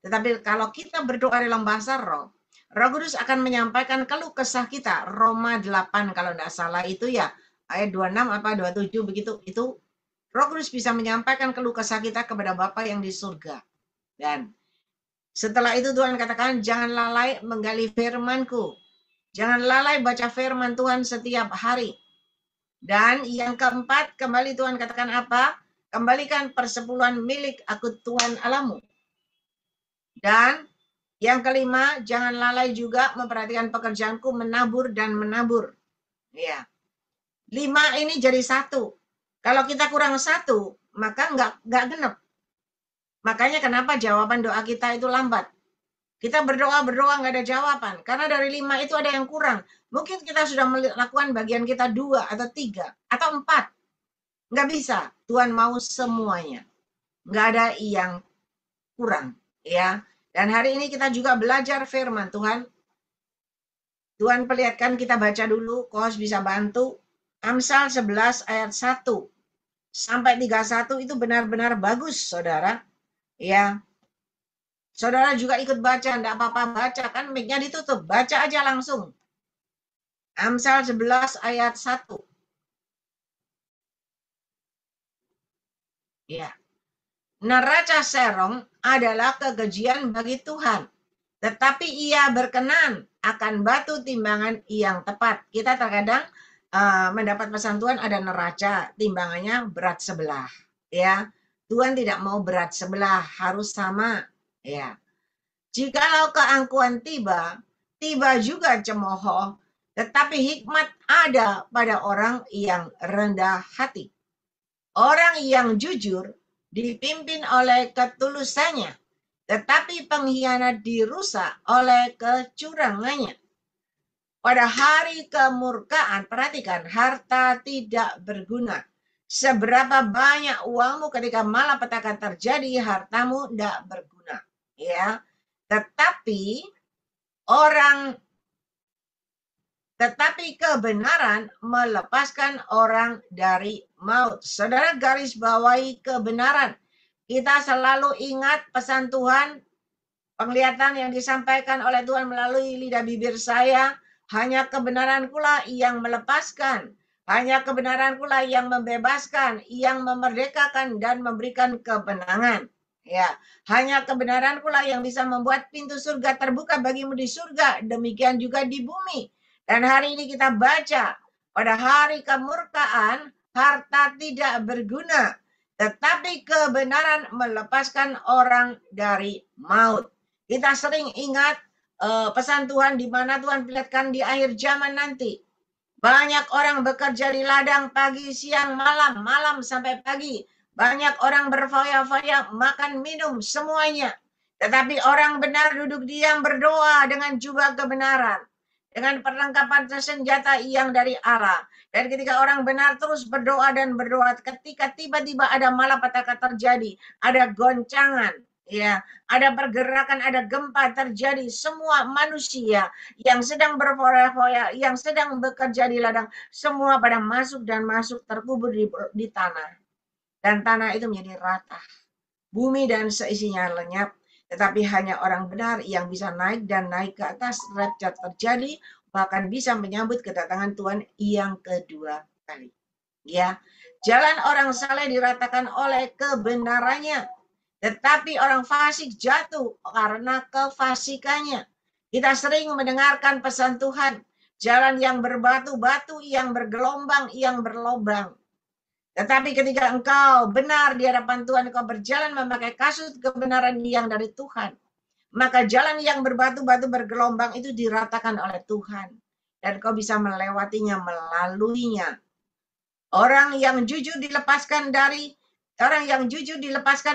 Tetapi kalau kita berdoa dalam bahasa roh, Roh Kudus akan menyampaikan keluh kesah kita. Roma 8 kalau tidak salah itu ya, ayat 26 apa 27 begitu. Itu Roh Kudus bisa menyampaikan keluh kesah kita kepada Bapa yang di surga. Dan setelah itu Tuhan katakan, jangan lalai menggali firman-Ku. Jangan lalai baca firman Tuhan setiap hari. Dan yang keempat, kembali Tuhan katakan apa? Kembalikan persepuluhan milik aku Tuhan Allahmu. Dan yang kelima, jangan lalai juga memperhatikan pekerjaanku menabur dan menabur. Ya. 5 ini jadi 1. Kalau kita kurang 1, maka nggak genep. Makanya kenapa jawaban doa kita itu lambat. Kita berdoa nggak ada jawaban. Karena dari 5 itu ada yang kurang. Mungkin kita sudah melakukan bagian kita 2 atau 3 atau 4. Nggak bisa. Tuhan mau semuanya. Nggak ada yang kurang. Ya. Dan hari ini kita juga belajar firman Tuhan. Tuhan perlihatkan, kita baca dulu. Kos bisa bantu. Amsal 11 ayat 1 sampai 31 itu benar-benar bagus, saudara. Ya. Saudara juga ikut baca, enggak apa-apa baca, kan mic-nya ditutup. Baca aja langsung. Amsal 11 ayat 1. Ya. Neraca serong adalah kekejian bagi Tuhan, tetapi ia berkenan akan batu timbangan yang tepat. Kita terkadang mendapat pesan Tuhan ada neraca, timbangannya berat sebelah. Ya, Tuhan tidak mau berat sebelah, harus sama. Ya, jikalau keangkuhan tiba juga cemooh, tetapi hikmat ada pada orang yang rendah hati. Orang yang jujur dipimpin oleh ketulusannya, tetapi pengkhianat dirusak oleh kecurangannya. Pada hari kemurkaan, perhatikan, harta tidak berguna. Seberapa banyak uangmu ketika malapetaka terjadi, hartamu tidak berguna. Ya, tetapi kebenaran melepaskan orang dari maut. Saudara garis bawahi kebenaran. Kita selalu ingat pesan Tuhan, penglihatan yang disampaikan oleh Tuhan melalui lidah bibir saya. Hanya kebenaran pula yang melepaskan. Hanya kebenaran pula yang membebaskan, yang memerdekakan dan memberikan kebenangan. Ya, hanya kebenaran pula yang bisa membuat pintu surga terbuka bagimu di surga, demikian juga di bumi. Dan hari ini kita baca, pada hari kemurkaan, harta tidak berguna, tetapi kebenaran melepaskan orang dari maut. Kita sering ingat pesan Tuhan di mana Tuhan perlihatkan di akhir zaman nanti. Banyak orang bekerja di ladang pagi, siang, malam, malam sampai pagi. Banyak orang berfoya-foya, makan, minum, semuanya. Tetapi orang benar duduk diam berdoa dengan jubah kebenaran. Dengan perlengkapan senjata yang dari Allah. Dan ketika orang benar terus berdoa dan berdoa, ketika tiba-tiba ada malapetaka terjadi, ada goncangan, ya, ada pergerakan, ada gempa terjadi, semua manusia yang sedang berfoya-foya, yang sedang bekerja di ladang, semua pada masuk dan masuk terkubur di tanah. Dan tanah itu menjadi rata. Bumi dan seisinya lenyap, tetapi hanya orang benar yang bisa naik dan naik ke atas. Rapture terjadi, bahkan bisa menyambut kedatangan Tuhan yang kedua kali. Ya, jalan orang saleh diratakan oleh kebenarannya, tetapi orang fasik jatuh karena kefasikannya. Kita sering mendengarkan pesan Tuhan, jalan yang berbatu-batu, yang bergelombang, yang berlobang. Tetapi ketika engkau benar di hadapan Tuhan, engkau berjalan memakai kasut kebenaran yang dari Tuhan, maka jalan yang berbatu-batu bergelombang itu diratakan oleh Tuhan. Dan kau bisa melewatinya, melaluinya. Orang yang jujur dilepaskan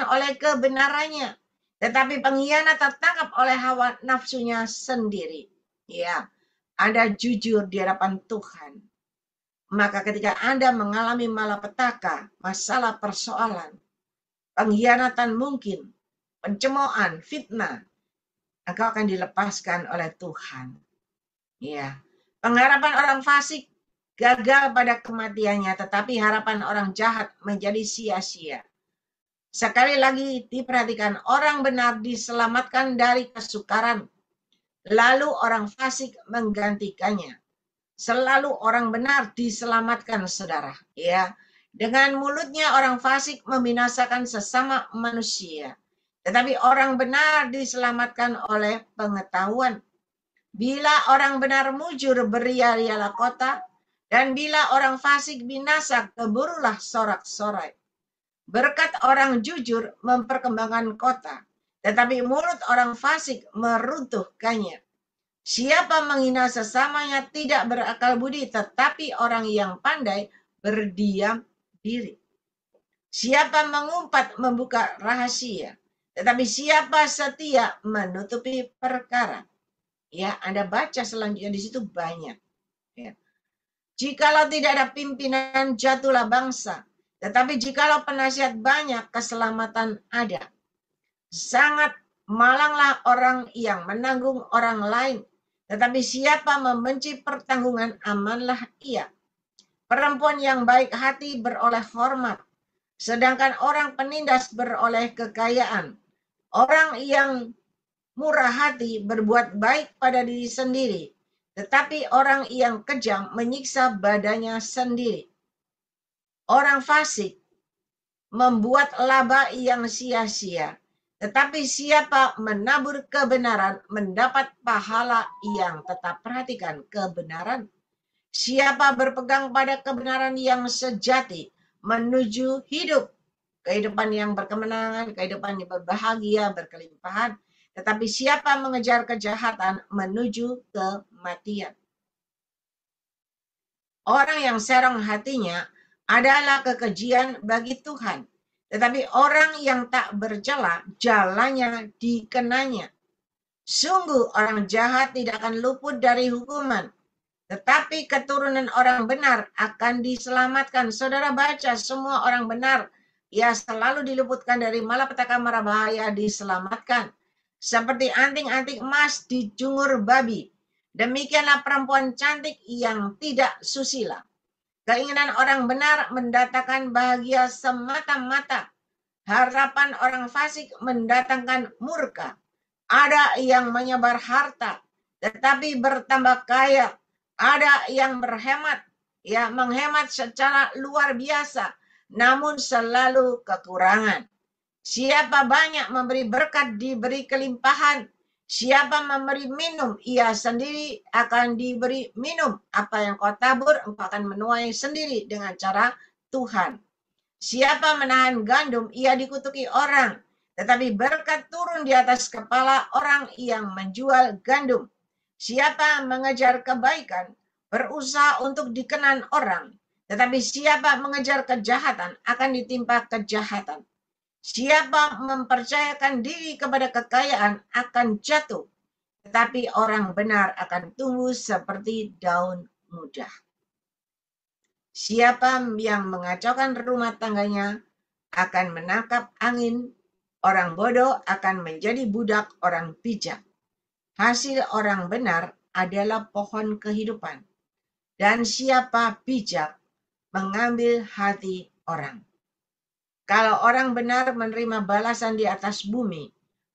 oleh kebenarannya. Tetapi pengkhianat tertangkap oleh hawa nafsunya sendiri. Ya, Anda jujur di hadapan Tuhan. Maka ketika Anda mengalami malapetaka, masalah, persoalan, pengkhianatan mungkin, pencemoohan, fitnah, engkau akan dilepaskan oleh Tuhan. Ya, pengharapan orang fasik gagal pada kematiannya, tetapi harapan orang jahat menjadi sia-sia. Sekali lagi diperhatikan, orang benar diselamatkan dari kesukaran, lalu orang fasik menggantikannya. Selalu orang benar diselamatkan, saudara. Ya, dengan mulutnya orang fasik membinasakan sesama manusia, tetapi orang benar diselamatkan oleh pengetahuan. Bila orang benar mujur, beria-rialah kota, dan bila orang fasik binasa, keburulah sorak-sorai. Berkat orang jujur memperkembangkan kota, tetapi mulut orang fasik meruntuhkannya. Siapa menghina sesamanya tidak berakal budi, tetapi orang yang pandai berdiam diri. Siapa mengumpat membuka rahasia, tetapi siapa setia menutupi perkara. Ya, Anda baca selanjutnya di situ banyak. Ya. Jikalau tidak ada pimpinan, jatuhlah bangsa. Tetapi jikalau penasihat banyak, keselamatan ada. Sangat malanglah orang yang menanggung orang lain. Tetapi siapa membenci pertanggungan, amanlah ia. Perempuan yang baik hati beroleh hormat, sedangkan orang penindas beroleh kekayaan. Orang yang murah hati berbuat baik pada diri sendiri, tetapi orang yang kejam menyiksa badannya sendiri. Orang fasik membuat laba yang sia-sia, tetapi siapa menabur kebenaran mendapat pahala yang tetap. Perhatikan kebenaran. Siapa berpegang pada kebenaran yang sejati menuju hidup, kehidupan yang berkemenangan, kehidupan yang berbahagia, berkelimpahan. Tetapi siapa mengejar kejahatan menuju kematian. Orang yang serong hatinya adalah kekejian bagi Tuhan. Tetapi orang yang tak bercela, jalannya dikenanya. Sungguh orang jahat tidak akan luput dari hukuman, tetapi keturunan orang benar akan diselamatkan. Saudara baca, semua orang benar, ya selalu diluputkan dari malapetaka mara bahaya, diselamatkan. Seperti anting-anting emas dijungur babi, demikianlah perempuan cantik yang tidak susila. Keinginan orang benar mendatangkan bahagia semata-mata. Harapan orang fasik mendatangkan murka. Ada yang menyebar harta, tetapi bertambah kaya. Ada yang berhemat, ya menghemat secara luar biasa, namun selalu kekurangan. Siapa banyak memberi berkat diberi kelimpahan. Siapa memberi minum, ia sendiri akan diberi minum. Apa yang kau tabur, engkau akan menuai sendiri dengan cara Tuhan. Siapa menahan gandum, ia dikutuki orang. Tetapi berkat turun di atas kepala orang yang menjual gandum. Siapa mengejar kebaikan, berusaha untuk dikenan orang. Tetapi siapa mengejar kejahatan, akan ditimpa kejahatan. Siapa mempercayakan diri kepada kekayaan akan jatuh, tetapi orang benar akan tumbuh seperti daun muda. Siapa yang mengacaukan rumah tangganya akan menangkap angin, orang bodoh akan menjadi budak orang bijak. Hasil orang benar adalah pohon kehidupan, dan siapa bijak mengambil hati orang. Kalau orang benar menerima balasan di atas bumi,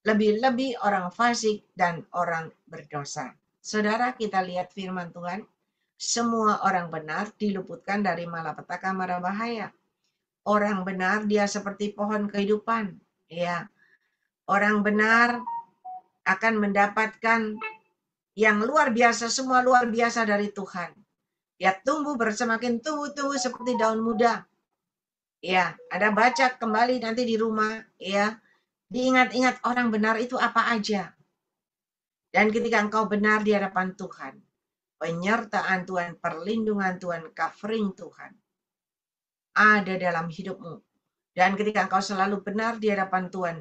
lebih-lebih orang fasik dan orang berdosa. Saudara, kita lihat firman Tuhan. Semua orang benar diluputkan dari malapetaka mara bahaya. Orang benar dia seperti pohon kehidupan. Ya, orang benar akan mendapatkan yang luar biasa, semua luar biasa dari Tuhan. Dia tumbuh bersemakin tumbuh seperti daun muda. Ya, ada baca kembali nanti di rumah, ya. Diingat-ingat orang benar itu apa aja. Dan ketika engkau benar di hadapan Tuhan, penyertaan Tuhan, perlindungan Tuhan, covering Tuhan ada dalam hidupmu. Dan ketika engkau selalu benar di hadapan Tuhan,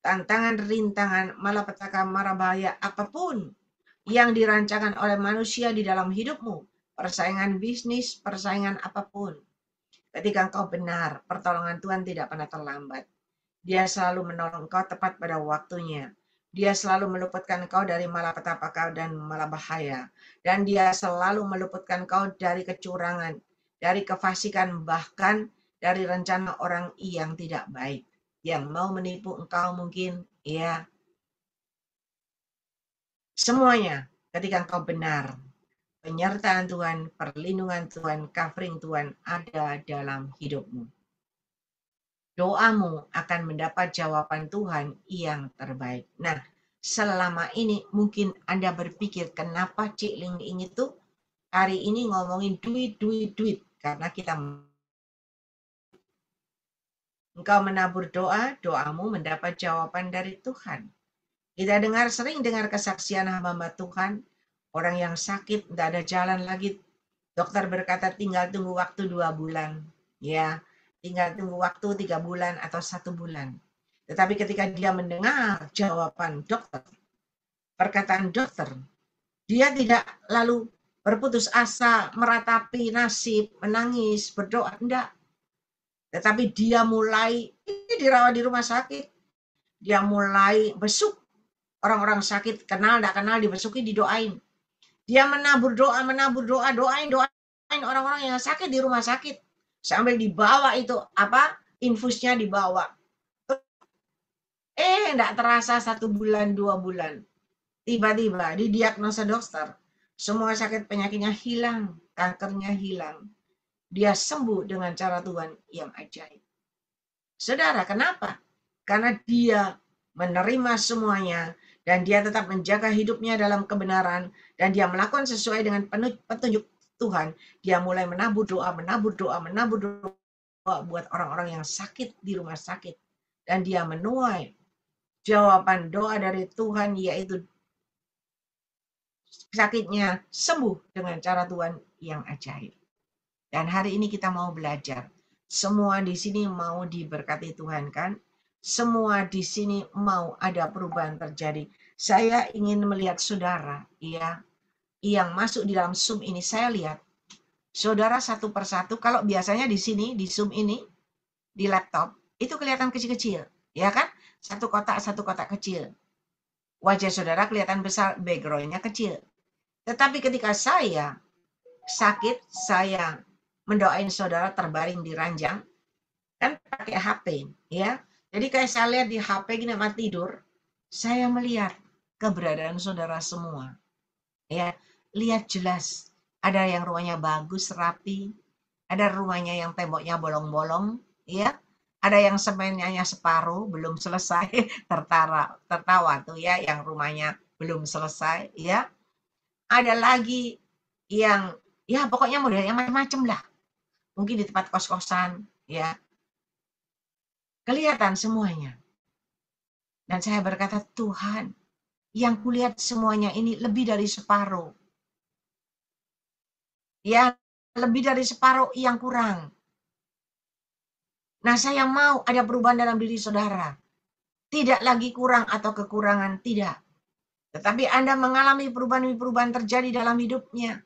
tantangan, rintangan, malapetaka, mara bahaya, apapun yang dirancangkan oleh manusia di dalam hidupmu, persaingan bisnis, persaingan apapun, ketika engkau benar, pertolongan Tuhan tidak pernah terlambat. Dia selalu menolong engkau tepat pada waktunya. Dia selalu meluputkan engkau dari malapetaka dan malabahaya. Dan dia selalu meluputkan engkau dari kecurangan, dari kefasikan, bahkan dari rencana orang yang tidak baik. yang mau menipu engkau mungkin, ya. Semuanya ketika engkau benar, penyertaan Tuhan, perlindungan Tuhan, covering Tuhan ada dalam hidupmu. Doamu akan mendapat jawaban Tuhan yang terbaik. Nah, selama ini mungkin Anda berpikir, kenapa Cik Ling Ing itu hari ini ngomongin duit. Karena engkau menabur doa, doamu mendapat jawaban dari Tuhan. Kita sering dengar kesaksian hamba Tuhan, orang yang sakit, tidak ada jalan lagi. Dokter berkata tinggal tunggu waktu 2 bulan. Ya, tinggal tunggu waktu 3 bulan atau 1 bulan. Tetapi ketika dia mendengar jawaban dokter, perkataan dokter, dia tidak lalu berputus asa, meratapi nasib, menangis, berdoa. Tidak. Tetapi dia mulai dirawat di rumah sakit. Dia mulai besuk. Orang-orang sakit, kenal, tidak kenal, dibesuki, didoain. Dia menabur doa, doain orang-orang yang sakit di rumah sakit. Sambil dibawa itu, infusnya dibawa. Tidak terasa 1 bulan, 2 bulan. Tiba-tiba didiagnosa dokter. Semua sakit penyakitnya hilang, kankernya hilang. Dia sembuh dengan cara Tuhan yang ajaib. Saudara, kenapa? Karena dia menerima semuanya dan dia tetap menjaga hidupnya dalam kebenaran dan dia melakukan sesuai dengan petunjuk Tuhan. Dia mulai menabur doa buat orang-orang yang sakit di rumah sakit. Dan dia menuai jawaban doa dari Tuhan, yaitu sakitnya sembuh dengan cara Tuhan yang ajaib. Dan hari ini kita mau belajar. Semua di sini mau diberkati Tuhan, kan? Semua di sini mau ada perubahan terjadi. Saya ingin melihat saudara, ya, yang masuk di dalam Zoom ini. Saya lihat saudara satu persatu. Kalau biasanya di sini, di Zoom ini, di laptop, itu kelihatan kecil-kecil, ya kan? Satu kotak kecil. Wajah saudara kelihatan besar, background-nya kecil. Tetapi ketika saya sakit, saya mendoain saudara terbaring di ranjang, kan pakai HP, ya. Jadi kayak saya lihat di HP gini sama tidur, saya melihat keberadaan saudara semua. Ya, lihat jelas. Ada yang rumahnya bagus, rapi. Ada rumahnya yang temboknya bolong-bolong, ya. Ada yang semennya separuh, belum selesai, tertawa tuh ya, yang rumahnya belum selesai, ya. Ada lagi yang, ya pokoknya modelnya macam-macam lah. Mungkin di tempat kos-kosan, ya. Kelihatan semuanya. Dan saya berkata, Tuhan, yang kulihat semuanya ini lebih dari separuh. Ya, lebih dari separuh yang kurang. Nah, saya mau ada perubahan dalam diri saudara. Tidak lagi kurang atau kekurangan, tidak. Tetapi Anda mengalami perubahan-perubahan terjadi dalam hidupnya.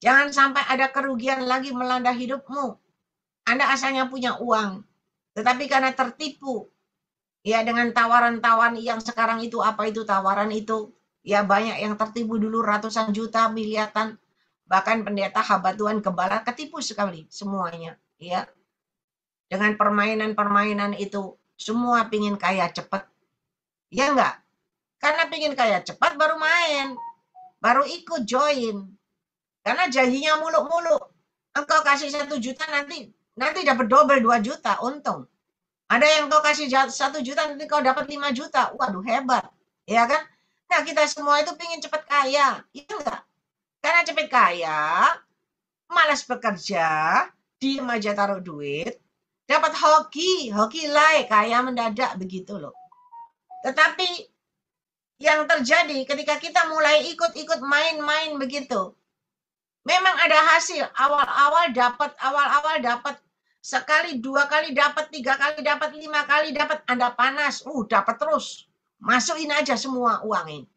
Jangan sampai ada kerugian lagi melanda hidupmu. Anda asalnya punya uang, tetapi karena tertipu, ya dengan tawaran-tawaran yang sekarang itu, apa itu tawaran itu, ya banyak yang tertipu dulu ratusan juta, miliaran, bahkan pendeta, hamba Tuhan, gembala ketipu sekali semuanya, ya. Dengan permainan-permainan itu, semua pingin kaya cepat. Ya enggak? Karena pingin kaya cepat baru main, baru ikut join. Karena janjinya muluk-muluk. Engkau kasih 1 juta nanti dapat double 2 juta untung. Ada yang kau kasih 1 juta nanti kau dapat 5 juta. Waduh, hebat. Ya kan? Nah, kita semua itu pingin cepat kaya. Iya enggak? Karena cepat kaya, malas bekerja, diem aja taruh duit, dapat hoki like, kaya mendadak begitu loh. Tetapi yang terjadi ketika kita mulai ikut-ikut main-main begitu, memang ada hasil. Awal-awal dapat, sekali, 2 kali dapat, 3 kali dapat, 5 kali dapat. Anda panas, dapat terus. Masukin aja semua uang ini.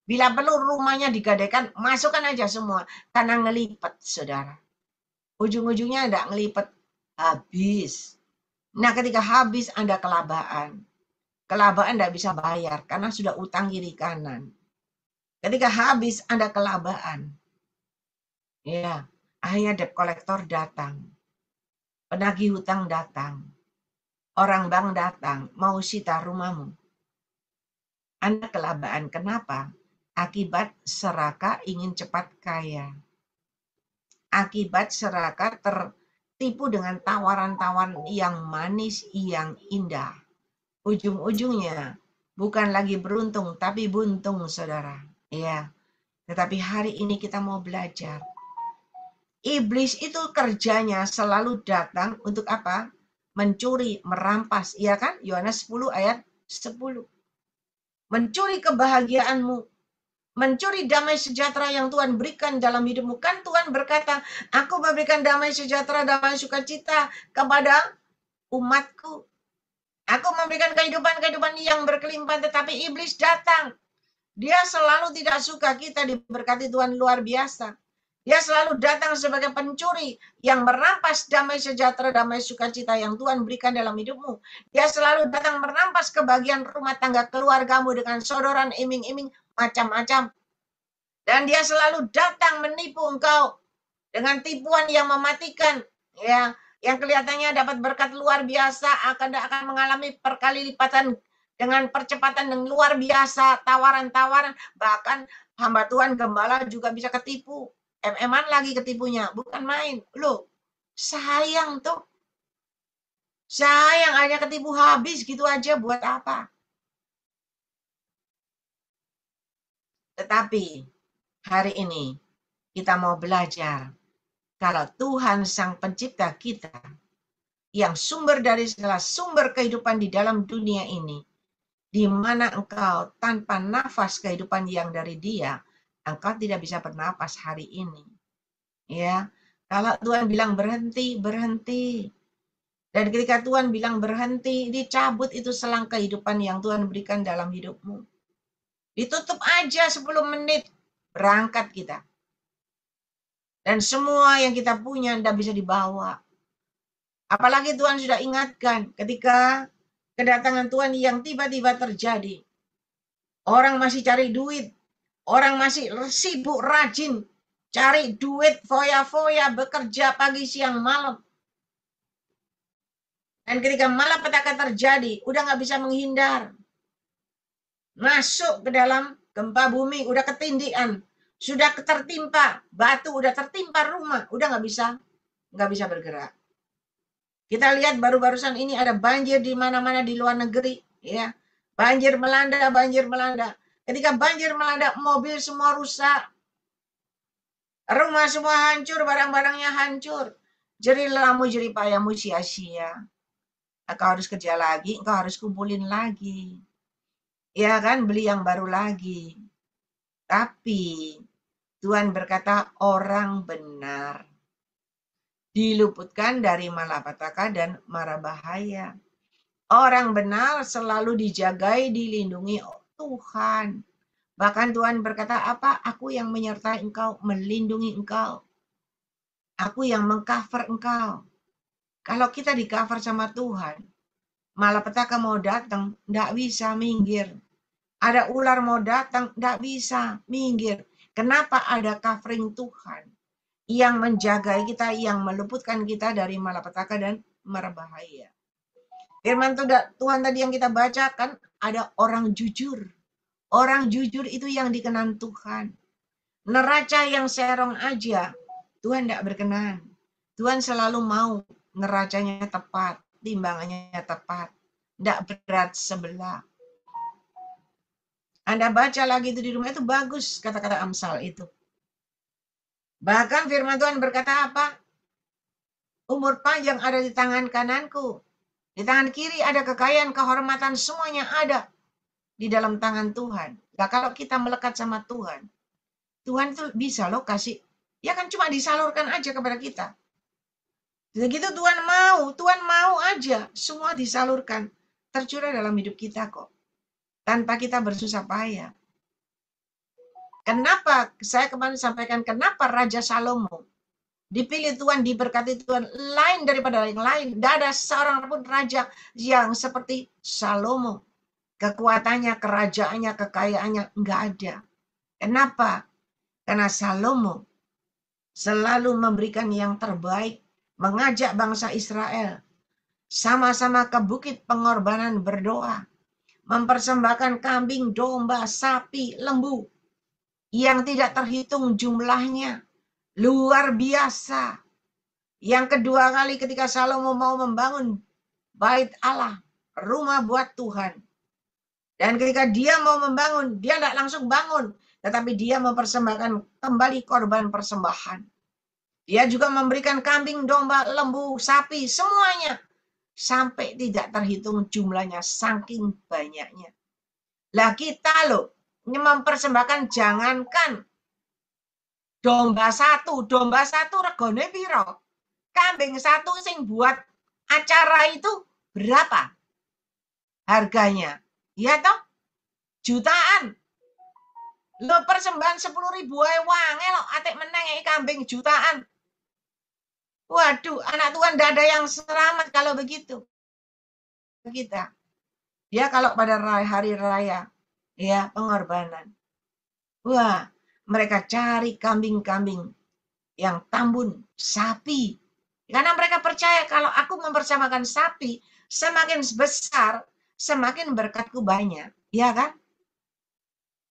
Bila perlu rumahnya digadaikan, masukkan aja semua. Karena ngelipet, saudara. Ujung-ujungnya enggak ngelipet, habis. Nah, ketika habis Anda kelabaan. Kelabaan enggak bisa bayar karena sudah utang kiri kanan. Ketika habis Anda kelabaan. Ya, akhirnya debt collector datang. Penagih hutang datang. orang bang datang mau sita rumahmu. Anda kelabaan. Kenapa? Akibat serakah ingin cepat kaya. Akibat serakah tertipu dengan tawaran-tawaran yang manis, yang indah. Ujung-ujungnya bukan lagi beruntung, tapi buntung, saudara. Ya, tetapi hari ini kita mau belajar. Iblis itu kerjanya selalu datang untuk apa? Mencuri, merampas. Iya kan? Yohanes 10 ayat 10. Mencuri kebahagiaanmu. Mencuri damai sejahtera yang Tuhan berikan dalam hidupmu. Kan Tuhan berkata, aku memberikan damai sejahtera, damai sukacita kepada umatku. Aku memberikan kehidupan-kehidupan yang berkelimpahan, tetapi iblis datang. Dia selalu tidak suka kita diberkati Tuhan luar biasa. Dia selalu datang sebagai pencuri yang merampas damai sejahtera, damai sukacita yang Tuhan berikan dalam hidupmu. Dia selalu datang merampas kebahagiaan rumah tangga keluargamu dengan sodoran, iming-iming, macam-macam. Dan dia selalu datang menipu engkau dengan tipuan yang mematikan, ya, yang kelihatannya dapat berkat luar biasa akan mengalami perkali lipatan dengan percepatan yang luar biasa, tawaran-tawaran, bahkan hamba Tuhan gembala juga bisa ketipu. MM-an lagi ketipunya, bukan main. Loh, sayang tuh. Sayang hanya ketipu habis gitu aja, buat apa? Tetapi hari ini kita mau belajar kalau Tuhan Sang Pencipta kita, yang sumber dari segala sumber kehidupan di dalam dunia ini, di mana engkau tanpa nafas kehidupan yang dari Dia, engkau tidak bisa bernapas hari ini. Ya, kalau Tuhan bilang berhenti, berhenti. Dan ketika Tuhan bilang berhenti, dicabut itu selang kehidupan yang Tuhan berikan dalam hidupmu. Ditutup aja 10 menit, berangkat kita. Dan semua yang kita punya tidak bisa dibawa. Apalagi Tuhan sudah ingatkan ketika kedatangan Tuhan yang tiba-tiba terjadi. Orang masih cari duit. Orang masih sibuk rajin. Cari duit, foya-foya, bekerja pagi, siang, malam. Dan ketika malapetaka terjadi, udah nggak bisa menghindar. Masuk ke dalam gempa bumi, udah ketindihan. Sudah tertimpa, batu udah tertimpa rumah. Udah nggak bisa bergerak. Kita lihat baru-barusan ini ada banjir di mana-mana di luar negeri. Ya, banjir melanda, banjir melanda. Ketika banjir melanda, mobil semua rusak. Rumah semua hancur, barang-barangnya hancur. Jerih lelamu, jerih payahmu sia-sia. Engkau harus kerja lagi, engkau harus kumpulin lagi. Ya kan, beli yang baru lagi. Tapi Tuhan berkata orang benar diluputkan dari malapetaka dan mara bahaya. Orang benar selalu dijagai, dilindungi Tuhan. Bahkan Tuhan berkata apa? Aku yang menyertai engkau, melindungi engkau. Aku yang mengcover engkau. Kalau kita di cover sama Tuhan, malapetaka mau datang, tidak bisa minggir. Ada ular mau datang, tidak bisa minggir. Kenapa? Ada covering Tuhan yang menjaga kita, yang meluputkan kita dari malapetaka dan mara bahaya. Firman Tuhan tadi yang kita bacakan, ada orang jujur. Orang jujur itu yang dikenan Tuhan. Neraca yang serong aja, Tuhan tidak berkenan. Tuhan selalu mau neracanya tepat, timbangannya tepat. Tidak berat sebelah. Anda baca lagi itu di rumah, itu bagus kata-kata Amsal itu. Bahkan firman Tuhan berkata apa? Umur panjang ada di tangan kananku. Di tangan kiri ada kekayaan, kehormatan, semuanya ada di dalam tangan Tuhan. Nah, kalau kita melekat sama Tuhan, Tuhan itu bisa loh kasih. Ya kan cuma disalurkan aja kepada kita. Begitu Tuhan mau aja semua disalurkan. Tercurah dalam hidup kita kok. Tanpa kita bersusah payah. Kenapa saya kemarin sampaikan, kenapa Raja Salomo dipilih Tuhan, diberkati Tuhan, lain daripada yang lain. Tidak ada seorang pun raja yang seperti Salomo. Kekuatannya, kerajaannya, kekayaannya, enggak ada. Kenapa? Karena Salomo selalu memberikan yang terbaik, mengajak bangsa Israel sama-sama ke bukit pengorbanan berdoa, mempersembahkan kambing, domba, sapi, lembu yang tidak terhitung jumlahnya, luar biasa. Yang kedua kali ketika Salomo mau membangun bait Allah, rumah buat Tuhan. Dan ketika dia mau membangun, dia tidak langsung bangun, tetapi dia mempersembahkan kembali korban persembahan. Dia juga memberikan kambing, domba, lembu, sapi, semuanya. Sampai tidak terhitung jumlahnya, saking banyaknya. Lah kita loh, mempersembahkan jangankan domba satu regone piro? Kambing satu sing buat acara itu berapa harganya? Ya toh? Jutaan. Lo persembahan 10.000 ae wange lo atik meneng kambing jutaan. Waduh, anak Tuhan tidak ada yang selamat kalau begitu. Kita. Ya kalau pada hari raya, ya pengorbanan. Wah, mereka cari kambing-kambing yang tambun, sapi. Karena mereka percaya kalau aku mempersamakan sapi, semakin besar, semakin berkatku banyak. Ya kan?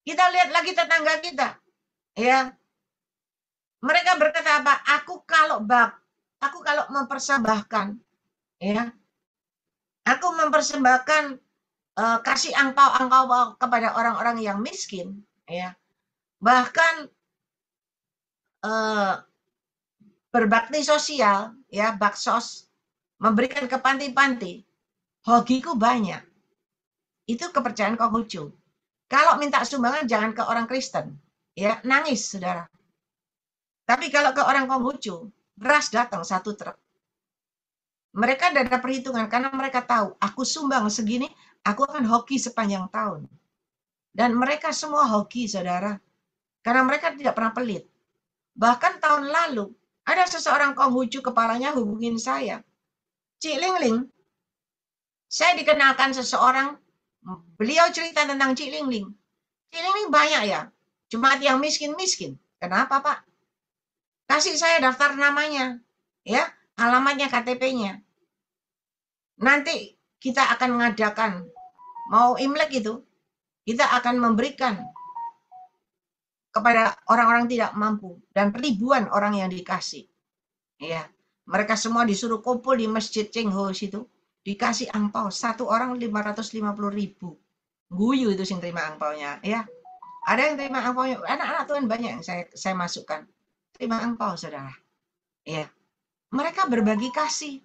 Kita lihat lagi tetangga kita. Ya. Mereka berkata apa? Aku kalau mempersembahkan, ya, aku mempersembahkan kasih angpau kepada orang-orang yang miskin, ya, bahkan berbakti sosial, ya, baksos, memberikan ke panti-panti, hobiku banyak. Itu kepercayaan Konghucu. Kalau minta sumbangan jangan ke orang Kristen, ya, nangis saudara. Tapi kalau ke orang Konghucu, beras datang 1 truk. Mereka tidak ada perhitungan karena mereka tahu, aku sumbang segini, aku akan hoki sepanjang tahun. Dan mereka semua hoki, saudara. Karena mereka tidak pernah pelit. Bahkan tahun lalu, ada seseorang Konghucu kepalanya hubungin saya. Cik Lingling, saya dikenalkan seseorang, beliau cerita tentang Cik Lingling. Cik Lingling banyak ya, cuma yang miskin-miskin. Kenapa Pak? Kasih saya daftar namanya, ya, alamatnya, KTP-nya. Nanti kita akan mengadakan, mau Imlek itu, kita akan memberikan kepada orang-orang tidak mampu dan ribuan orang yang dikasih. Ya, mereka semua disuruh kumpul di Masjid Cengho situ, dikasih angpau 1 orang 550.000. Guyu itu sing terima angpaunya, ya. Ada yang terima angpaunya, anak-anak Tuhan banyak yang saya masukkan. Terima angpau, saudara. Ya, mereka berbagi kasih.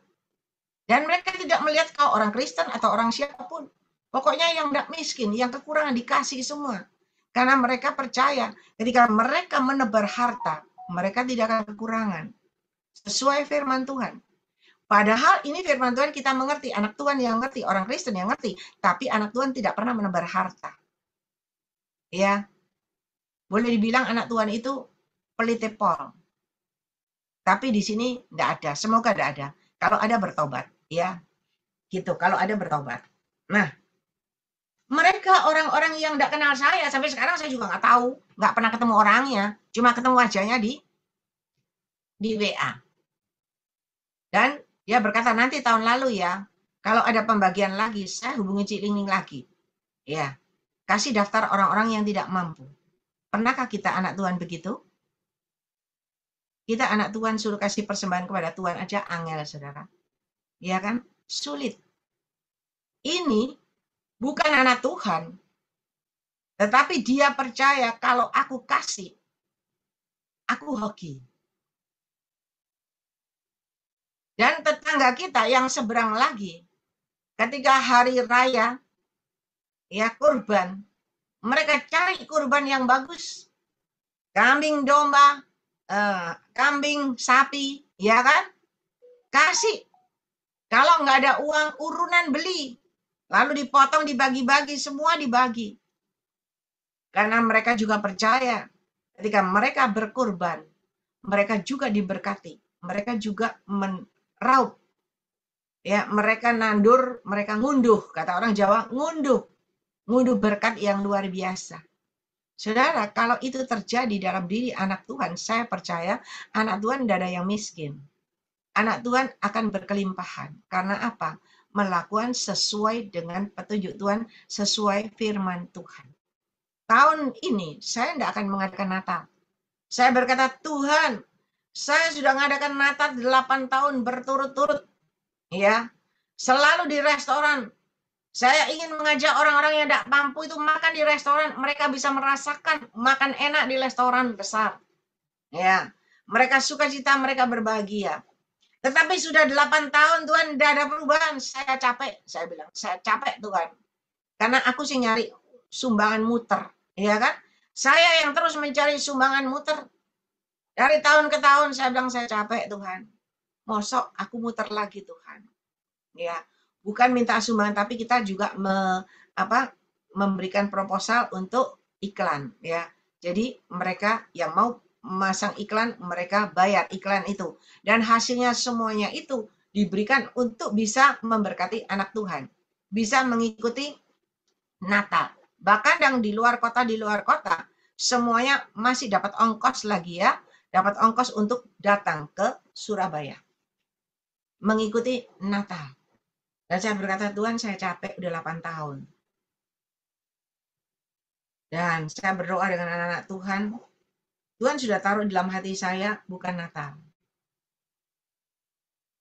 Dan mereka tidak melihat kau orang Kristen atau orang siapapun. Pokoknya yang tidak miskin, yang kekurangan dikasih semua. Karena mereka percaya ketika mereka menebar harta, mereka tidak akan kekurangan. Sesuai firman Tuhan. Padahal ini firman Tuhan kita mengerti, anak Tuhan yang ngerti, orang Kristen yang ngerti. Tapi anak Tuhan tidak pernah menebar harta. Ya, boleh dibilang anak Tuhan itu pelitepol. Tapi di sini tidak ada, semoga tidak ada. Kalau ada bertobat, ya, gitu. Kalau ada bertobat. Nah, mereka orang-orang yang tidak kenal saya sampai sekarang saya juga nggak tahu, nggak pernah ketemu orangnya, cuma ketemu wajahnya di WA. Dan dia berkata nanti tahun lalu ya, kalau ada pembagian lagi, saya hubungi Cik Lingling lagi. Ya, kasih daftar orang-orang yang tidak mampu. Pernahkah kita anak Tuhan begitu? Kita anak Tuhan suruh kasih persembahan kepada Tuhan aja angel, saudara. Ya kan? Sulit. Ini bukan anak Tuhan. Tetapi dia percaya kalau aku kasih, aku hoki. Dan tetangga kita yang seberang lagi, ketika hari raya, ya kurban, mereka cari kurban yang bagus. Kambing domba, kambing sapi, ya kan? Kasih. Kalau nggak ada uang, urunan beli. Lalu dipotong, dibagi-bagi, semua dibagi. Karena mereka juga percaya ketika mereka berkurban, mereka juga diberkati. Mereka juga meraup. Ya, mereka nandur, mereka ngunduh. Kata orang Jawa, ngunduh. Ngunduh berkat yang luar biasa. Saudara, kalau itu terjadi dalam diri anak Tuhan, saya percaya anak Tuhan tidak ada yang miskin. anak Tuhan akan berkelimpahan. Karena apa? Melakukan sesuai dengan petunjuk Tuhan, sesuai firman Tuhan. Tahun ini saya tidak akan mengadakan Natal. Saya berkata, Tuhan, saya sudah mengadakan Natal 8 tahun berturut-turut. Ya, selalu di restoran. Saya ingin mengajak orang-orang yang tidak mampu itu makan di restoran. Mereka bisa merasakan makan enak di restoran besar. Ya, mereka sukacita, mereka berbahagia. Tetapi sudah 8 tahun Tuhan, tidak ada perubahan. Saya capek, saya bilang. Saya capek Tuhan. Karena aku sih nyari sumbangan muter. Ya kan? Saya yang terus mencari sumbangan muter. Dari tahun ke tahun saya bilang saya capek Tuhan. Mosok aku muter lagi Tuhan. Ya, bukan minta sumbangan tapi kita juga memberikan proposal untuk iklan ya. Jadi mereka yang mau memasang iklan mereka bayar iklan itu dan hasilnya semuanya itu diberikan untuk bisa memberkati anak Tuhan, bisa mengikuti Natal. Bahkan yang di luar kota semuanya masih dapat ongkos lagi ya, dapat ongkos untuk datang ke Surabaya mengikuti Natal. Dan saya berkata, Tuhan saya capek udah 8 tahun. Dan saya berdoa dengan anak-anak Tuhan. Tuhan sudah taruh dalam hati saya bukan Natal.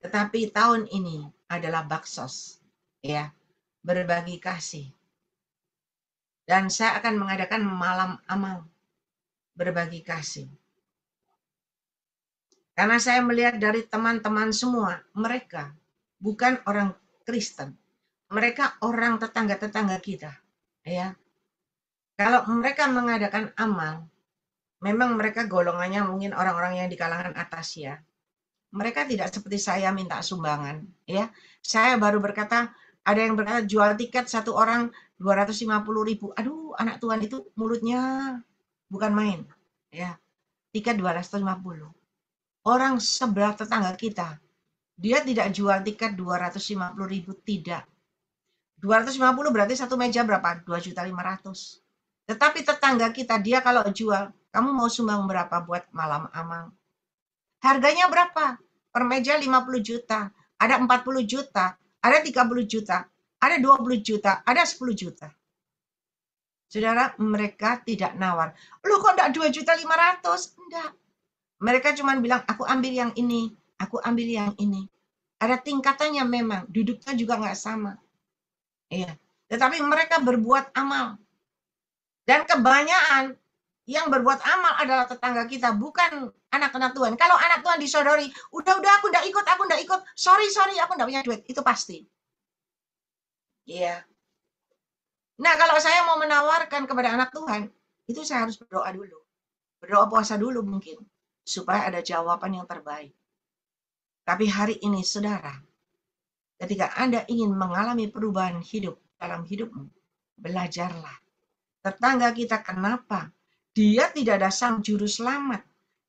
Tetapi tahun ini adalah baksos. Ya, berbagi kasih. Dan saya akan mengadakan malam amal. Berbagi kasih. Karena saya melihat dari teman-teman semua, mereka bukan orang Kristen. Mereka orang tetangga-tetangga kita. Ya, kalau mereka mengadakan amal, memang mereka golongannya mungkin orang-orang yang di kalangan atas ya. Mereka tidak seperti saya minta sumbangan. Ya, saya baru berkata, ada yang berkata jual tiket satu orang 250.000. Aduh, anak Tuhan itu mulutnya bukan main. Ya, tiket 250. Orang sebelah tetangga kita, dia tidak jual tiket 250.000, tidak. 250 berarti satu meja berapa? 2.500.000. Tetapi tetangga kita, dia kalau jual, kamu mau sumbang berapa buat malam amal? Harganya berapa? Per meja 50 juta, ada 40 juta, ada 30 juta, ada 20 juta, ada 10 juta. Saudara, mereka tidak nawar. Lu kok enggak 2.500.000? Enggak. Mereka cuma bilang, aku ambil yang ini, aku ambil yang ini. Ada tingkatannya memang, duduknya juga enggak sama. Iya. Tetapi mereka berbuat amal. Dan kebanyakan yang berbuat amal adalah tetangga kita, bukan anak-anak Tuhan. Kalau anak Tuhan disodori, udah aku enggak ikut, sorry, aku enggak punya duit, itu pasti. Iya. Nah, kalau saya mau menawarkan kepada anak Tuhan, itu saya harus berdoa dulu. Berdoa puasa dulu mungkin, supaya ada jawaban yang terbaik. Tapi hari ini, saudara, ketika Anda ingin mengalami perubahan hidup dalam hidupmu, belajarlah. Tetangga kita kenapa? Dia tidak ada sang juru selamat.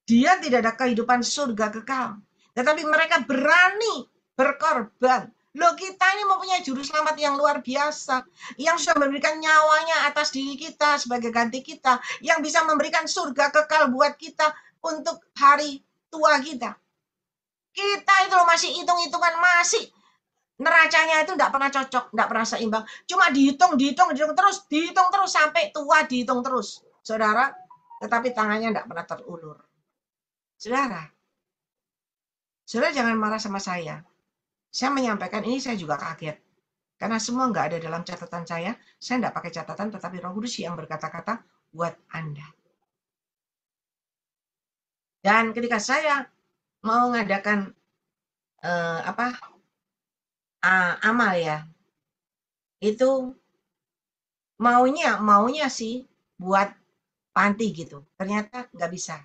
Dia tidak ada kehidupan surga kekal. Tetapi mereka berani berkorban. Loh, kita ini mempunyai juru selamat yang luar biasa. Yang sudah memberikan nyawanya atas diri kita sebagai ganti kita. Yang bisa memberikan surga kekal buat kita untuk hari tua kita. Kita itu loh masih hitung-hitungan, masih neracanya itu tidak pernah cocok, tidak pernah seimbang. Cuma dihitung terus sampai tua dihitung terus. Saudara, tetapi tangannya tidak pernah terulur. Saudara jangan marah sama saya. Saya menyampaikan ini saya juga kaget. Karena semua nggak ada dalam catatan saya tidak pakai catatan, tetapi Roh Kudus yang berkata-kata buat Anda. Dan ketika saya mau mengadakan amal ya, itu maunya sih buat panti gitu. Ternyata nggak bisa.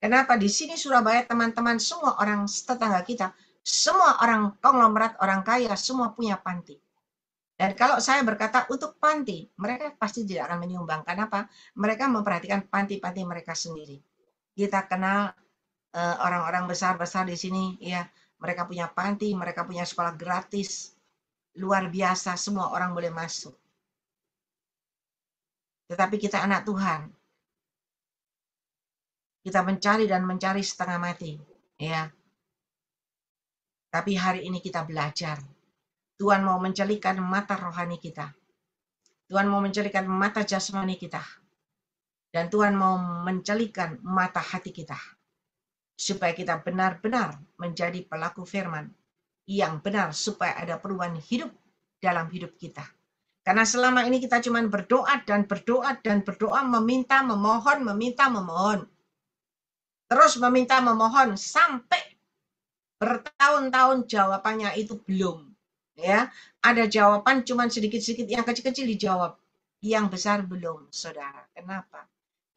Kenapa? Di sini Surabaya teman-teman semua orang tetangga kita, semua orang konglomerat, orang kaya, semua punya panti. Dan kalau saya berkata untuk panti, mereka pasti tidak akan menyumbang. Kenapa? Mereka memperhatikan panti-panti mereka sendiri. Kita kenal orang-orang besar-besar di sini, ya, mereka punya panti, mereka punya sekolah gratis, luar biasa, semua orang boleh masuk. Tetapi kita anak Tuhan, kita mencari dan mencari setengah mati, ya. Tapi hari ini kita belajar. Tuhan mau mencelikan mata rohani kita. Tuhan mau mencelikan mata jasmani kita. Dan Tuhan mau mencelikan mata hati kita. Supaya kita benar-benar menjadi pelaku firman yang benar, supaya ada perubahan hidup dalam hidup kita. Karena selama ini kita cuma berdoa dan berdoa dan berdoa, meminta, memohon, meminta, memohon. Terus meminta, memohon sampai bertahun-tahun jawabannya itu belum. Ya, ada jawaban cuma sedikit-sedikit, yang kecil-kecil dijawab, yang besar belum, saudara. Kenapa?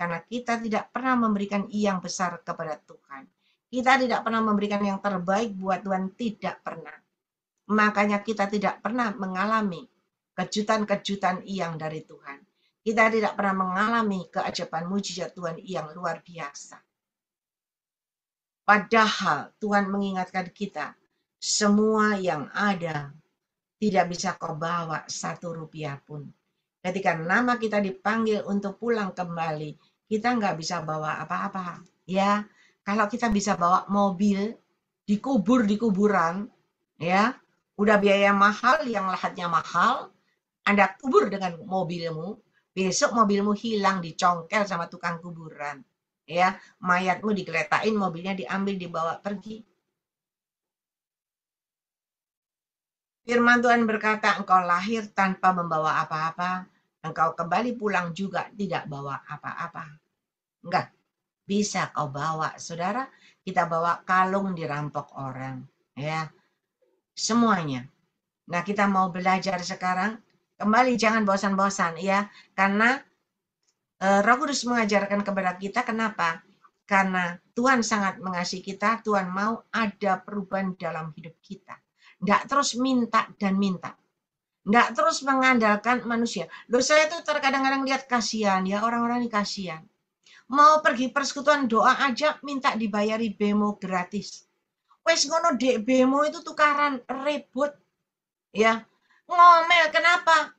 Karena kita tidak pernah memberikan yang besar kepada Tuhan. Kita tidak pernah memberikan yang terbaik buat Tuhan, tidak pernah. Makanya kita tidak pernah mengalami kejutan-kejutan yang dari Tuhan. Kita tidak pernah mengalami keajaiban mujizat Tuhan yang luar biasa. Padahal Tuhan mengingatkan kita, semua yang ada tidak bisa kau bawa 1 rupiah pun. Ketika nama kita dipanggil untuk pulang kembali, kita nggak bisa bawa apa-apa. Ya, kalau kita bisa bawa mobil, dikubur di kuburan, ya, udah biaya mahal, yang lahatnya mahal, Anda kubur dengan mobilmu, besok mobilmu hilang, dicongkel sama tukang kuburan. Ya, mayatmu digeletain, mobilnya diambil, dibawa pergi. Firman Tuhan berkata, engkau lahir tanpa membawa apa-apa, engkau kembali pulang juga tidak bawa apa-apa. Enggak bisa kau bawa, saudara. Kita bawa kalung dirampok orang, ya, semuanya. Nah, kita mau belajar sekarang, kembali jangan bosan-bosan, ya, karena Roh Kudus mengajarkan kepada kita. Kenapa? Karena Tuhan sangat mengasihi kita, Tuhan mau ada perubahan dalam hidup kita. Nggak terus minta dan minta. Nggak terus mengandalkan manusia. Loh, saya tuh terkadang-kadang lihat kasihan, ya, orang-orang ini kasihan. Mau pergi persekutuan doa aja minta dibayari bemo gratis. Wes ngono dek bemo itu tukaran rebut. Ya. Ngomel, kenapa?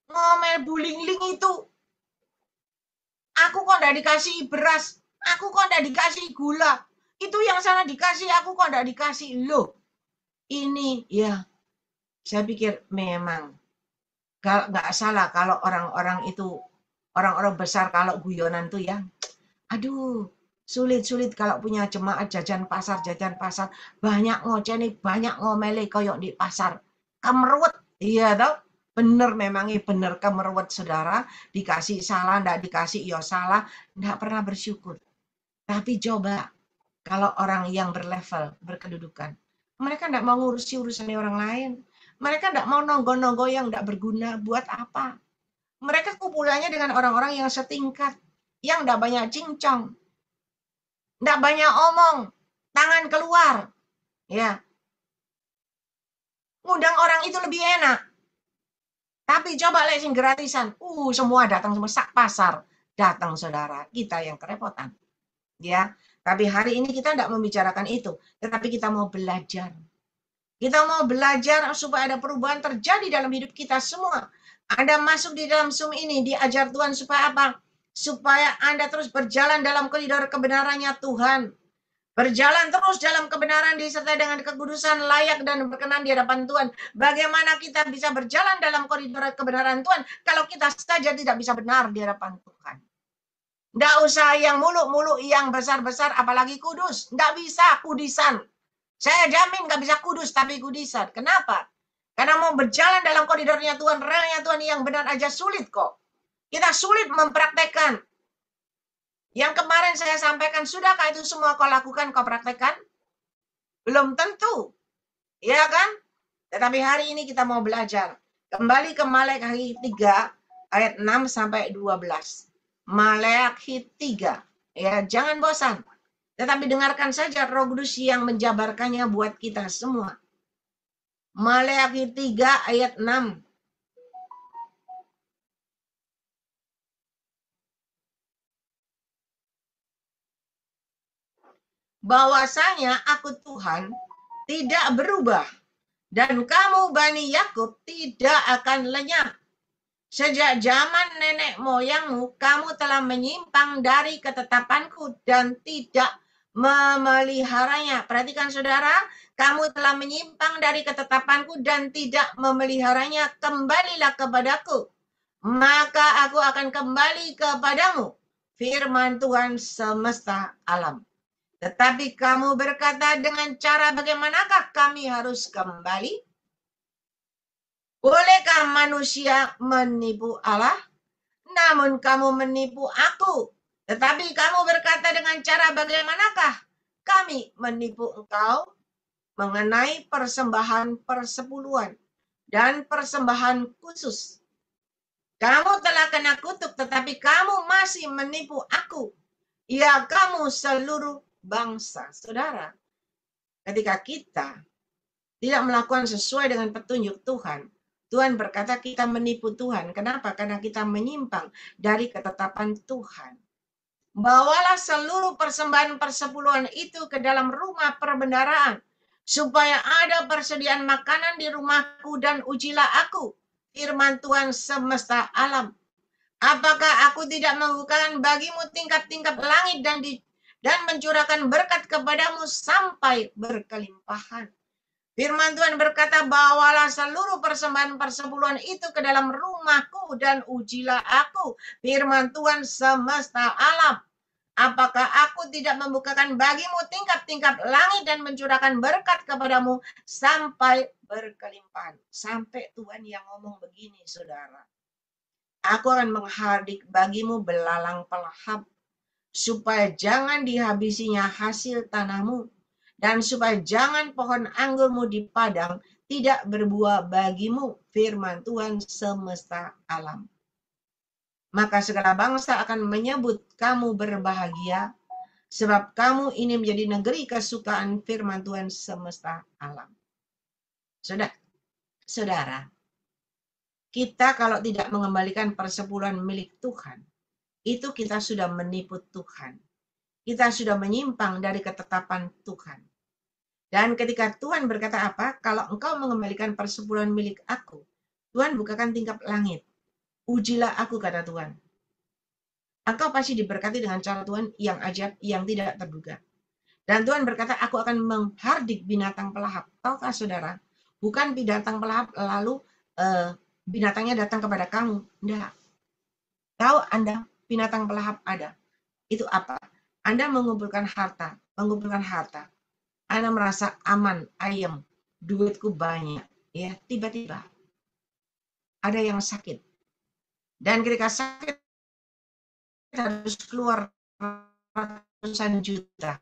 Ngomel bulingling itu. Aku kok nggak dikasih beras, aku kok nggak dikasih gula. Itu yang sana dikasih, aku kok nggak dikasih. Loh, ini ya, saya pikir memang nggak salah kalau orang-orang itu, orang-orang besar kalau guyonan tuh ya, aduh, sulit-sulit kalau punya jemaat jajan pasar, banyak ngoceh nih, banyak ngomele koyok di pasar. Kemeruwet, iya tau? Bener, memangnya bener kemeruwet, saudara. Dikasih salah, ndak dikasih ya salah, ndak pernah bersyukur. Tapi coba kalau orang yang berlevel, berkedudukan, mereka ndak mau ngurusi urusan orang lain. Mereka ndak mau nonggo-nonggo yang ndak berguna. Buat apa? Mereka kumpulannya dengan orang-orang yang setingkat, yang ndak banyak cincong, ndak banyak omong, tangan keluar, ya. Ngundang orang itu lebih enak. Tapi coba lihat sing gratisan, semua datang, semua sak pasar datang, saudara. Kita yang kerepotan, ya. Tapi hari ini kita tidak membicarakan itu, tetapi kita mau belajar. Kita mau belajar supaya ada perubahan terjadi dalam hidup kita semua. Anda masuk di dalam Zoom ini, diajar Tuhan supaya apa? Supaya Anda terus berjalan dalam koridor kebenarannya Tuhan. Berjalan terus dalam kebenaran disertai dengan kekudusan, layak dan berkenan di hadapan Tuhan. Bagaimana kita bisa berjalan dalam koridor kebenaran Tuhan kalau kita saja tidak bisa benar di hadapan Tuhan? Nggak usah yang muluk-muluk, yang besar-besar, apalagi kudus. Nggak bisa kudisan. Saya jamin nggak bisa kudus tapi kudisan. Kenapa? Karena mau berjalan dalam koridornya Tuhan, relnya Tuhan yang benar aja sulit kok. Kita sulit mempraktekkan. Yang kemarin saya sampaikan, sudahkah itu semua kau lakukan, kau praktekkan? Belum tentu. Ya kan? Tetapi hari ini kita mau belajar. Kembali ke Maleakhi 3 ayat 6 sampai 12. Maleakhi 3. Ya, jangan bosan. Tetapi dengarkan saja Roh Kudus yang menjabarkannya buat kita semua. Maleakhi 3 ayat 6. Bahwasanya aku Tuhan tidak berubah, dan kamu Bani Yakub tidak akan lenyap. Sejak zaman nenek moyangmu, kamu telah menyimpang dari ketetapanku dan tidak memeliharanya. Perhatikan saudara, kamu telah menyimpang dari ketetapanku dan tidak memeliharanya. Kembalilah kepadaku, maka aku akan kembali kepadamu. Firman Tuhan semesta alam. Tetapi kamu berkata, dengan cara bagaimanakah kami harus kembali? Bolehkah manusia menipu Allah? Namun kamu menipu aku. Tetapi kamu berkata, dengan cara bagaimanakah kami menipu engkau? Mengenai persembahan persepuluhan dan persembahan khusus. Kamu telah kena kutuk, tetapi kamu masih menipu aku. Ya, kamu seluruh bangsa. Saudara, ketika kita tidak melakukan sesuai dengan petunjuk Tuhan, Tuhan berkata kita menipu Tuhan. Kenapa? Karena kita menyimpang dari ketetapan Tuhan. Bawalah seluruh persembahan persepuluhan itu ke dalam rumah perbendaharaan, supaya ada persediaan makanan di rumahku, dan ujilah aku, firman Tuhan semesta alam. Apakah aku tidak membukakan bagimu tingkap-tingkap langit dan mencurahkan berkat kepadamu sampai berkelimpahan? Firman Tuhan berkata, bawalah seluruh persembahan persepuluhan itu ke dalam rumahku dan ujilah aku, firman Tuhan semesta alam. Apakah aku tidak membukakan bagimu tingkap-tingkap langit dan mencurahkan berkat kepadamu sampai berkelimpahan? Sampai Tuhan yang ngomong begini, saudara. Aku akan menghardik bagimu belalang pelahap, supaya jangan dihabisinya hasil tanahmu, dan supaya jangan pohon anggurmu di padang tidak berbuah bagimu, firman Tuhan semesta alam. Maka segala bangsa akan menyebut kamu berbahagia, sebab kamu ini menjadi negeri kesukaan, firman Tuhan semesta alam. Saudara, kita kalau tidak mengembalikan persepuluhan milik Tuhan, itu kita sudah menipu Tuhan. Kita sudah menyimpang dari ketetapan Tuhan. Dan ketika Tuhan berkata apa? Kalau engkau mengembalikan persepuluhan milik aku, Tuhan bukakan tingkap langit. Ujilah aku, kata Tuhan. Engkau pasti diberkati dengan cara Tuhan yang ajaib, yang tidak terduga. Dan Tuhan berkata, aku akan menghardik binatang pelahap. Tahukah saudara? Bukan binatang pelahap lalu binatangnya datang kepada kamu. Tidak. Tahu Anda binatang pelahap ada. Itu apa? Anda mengumpulkan harta. Anda merasa aman, ayem, duitku banyak. Ya, tiba-tiba ada yang sakit. Dan ketika sakit harus keluar ratusan juta.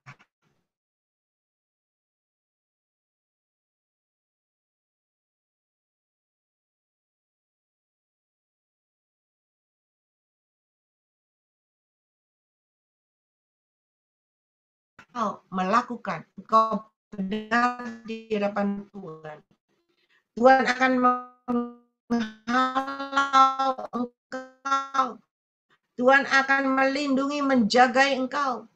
Melakukan, engkau benar di hadapan Tuhan. Tuhan akan menghalau engkau. Tuhan akan melindungi, menjagai engkau.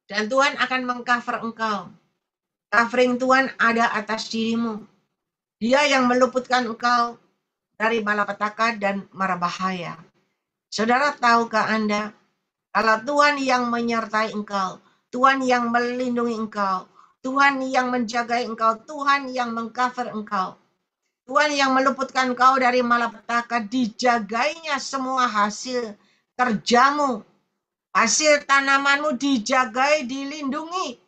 Dan Tuhan akan mengcover engkau. Covering Tuhan ada atas dirimu. Dia yang meluputkan engkau dari malapetaka dan mara bahaya. Saudara, tahukah Anda, kalau Tuhan yang menyertai engkau, Tuhan yang melindungi engkau, Tuhan yang menjaga engkau, Tuhan yang mengcover engkau, Tuhan yang meluputkan engkau dari malapetaka, dijagainya semua hasil kerjamu, hasil tanamanmu dijagai, dilindungi.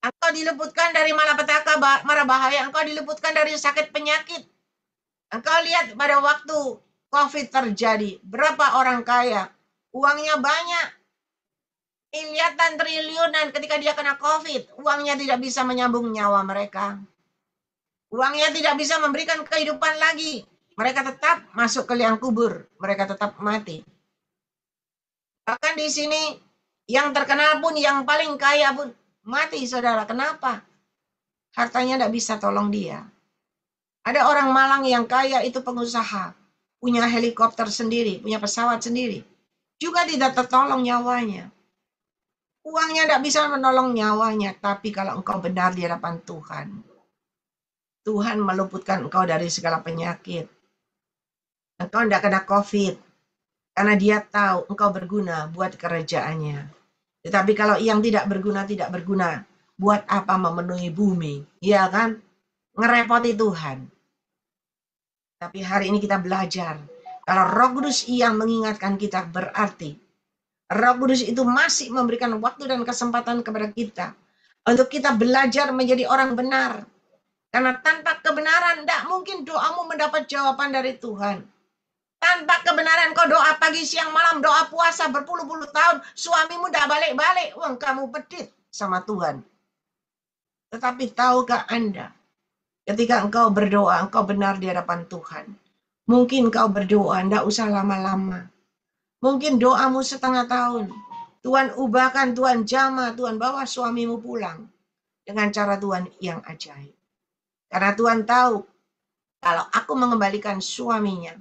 Engkau diluputkan dari malapetaka, mara bahaya, engkau diluputkan dari sakit penyakit. Engkau lihat pada waktu COVID terjadi, berapa orang kaya, uangnya banyak, miliaran triliunan, ketika dia kena COVID, uangnya tidak bisa menyambung nyawa mereka. Uangnya tidak bisa memberikan kehidupan lagi. Mereka tetap masuk ke liang kubur, mereka tetap mati. Bahkan di sini, yang terkenal pun, yang paling kaya pun mati, saudara. Kenapa? Hartanya tidak bisa tolong dia. Ada orang Malang yang kaya, itu pengusaha, punya helikopter sendiri, punya pesawat sendiri, juga tidak tertolong nyawanya. Uangnya tidak bisa menolong nyawanya, tapi kalau engkau benar di hadapan Tuhan, Tuhan meluputkan engkau dari segala penyakit. Engkau tidak kena COVID, karena dia tahu engkau berguna buat kerajaannya. Tetapi kalau yang tidak berguna, buat apa memenuhi bumi? Iya kan? Ngerepoti Tuhan. Tapi hari ini kita belajar, kalau Roh Kudus yang mengingatkan kita, berarti Roh Kudus itu masih memberikan waktu dan kesempatan kepada kita untuk kita belajar menjadi orang benar. Karena tanpa kebenaran tidak mungkin doamu mendapat jawaban dari Tuhan. Tanpa kebenaran kau doa pagi, siang, malam, doa puasa berpuluh-puluh tahun, suamimu tidak balik-balik, wah kamu pedit sama Tuhan. Tetapi tahukah Anda, ketika engkau berdoa, engkau benar di hadapan Tuhan. Mungkin kau berdoa, tidak usah lama-lama. Mungkin doamu setengah tahun. Tuhan ubahkan, Tuhan jamah, Tuhan bawa suamimu pulang. Dengan cara Tuhan yang ajaib. Karena Tuhan tahu, kalau aku mengembalikan suaminya,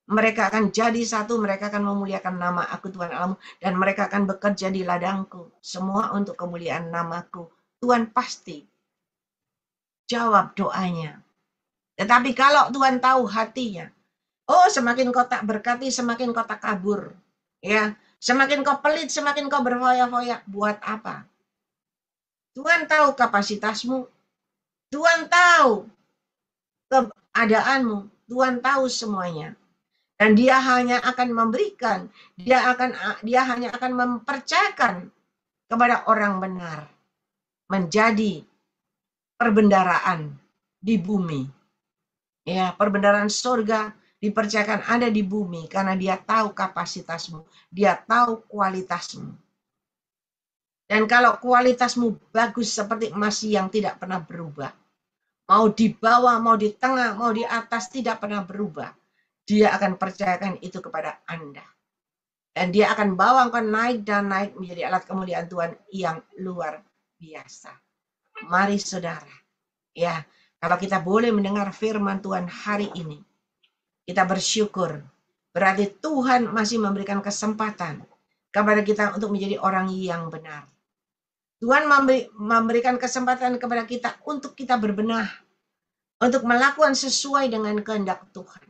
mereka akan jadi satu, mereka akan memuliakan nama aku Tuhan Allahmu, dan mereka akan bekerja di ladangku. Semua untuk kemuliaan namaku. Tuhan pasti jawab doanya. Tetapi kalau Tuhan tahu hatinya, oh semakin kau tak berkati, semakin kau tak kabur. Ya, semakin kau pelit, semakin kau berfoya-foya. Buat apa? Tuhan tahu kapasitasmu. Tuhan tahu keadaanmu. Tuhan tahu semuanya. Dan dia hanya akan memberikan, dia hanya akan mempercayakan kepada orang benar menjadi perbendaraan di bumi. Ya, perbendaraan surga dipercayakan ada di bumi karena dia tahu kapasitasmu, dia tahu kualitasmu. Dan kalau kualitasmu bagus seperti emas yang tidak pernah berubah, mau di bawah, mau di tengah, mau di atas tidak pernah berubah, dia akan percayakan itu kepada Anda. Dan dia akan bawa engkau naik dan naik menjadi alat kemuliaan Tuhan yang luar biasa. Mari saudara, ya, kalau kita boleh mendengar firman Tuhan hari ini, kita bersyukur. Berarti Tuhan masih memberikan kesempatan kepada kita untuk menjadi orang yang benar. Tuhan memberikan kesempatan kepada kita untuk kita berbenah, untuk melakukan sesuai dengan kehendak Tuhan.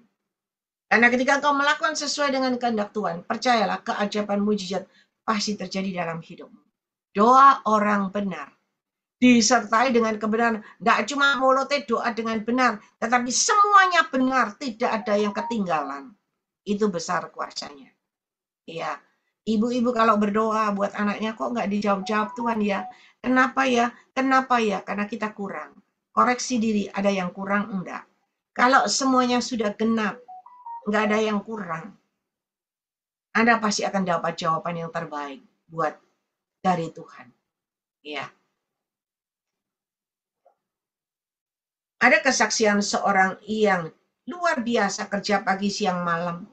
Karena ketika engkau melakukan sesuai dengan kehendak Tuhan, percayalah keajaiban mujizat pasti terjadi dalam hidupmu. Doa orang benar disertai dengan kebenaran. Tidak cuma mulutnya doa dengan benar, tetapi semuanya benar, tidak ada yang ketinggalan. Itu besar kuasanya. Ya, ibu-ibu kalau berdoa buat anaknya kok nggak dijawab-jawab Tuhan ya? Kenapa ya? Kenapa ya? Karena kita kurang. Koreksi diri, ada yang kurang enggak? Kalau semuanya sudah genap, nggak ada yang kurang, Anda pasti akan dapat jawaban yang terbaik buat dari Tuhan. Ya. Ada kesaksian seorang yang luar biasa kerja pagi siang malam,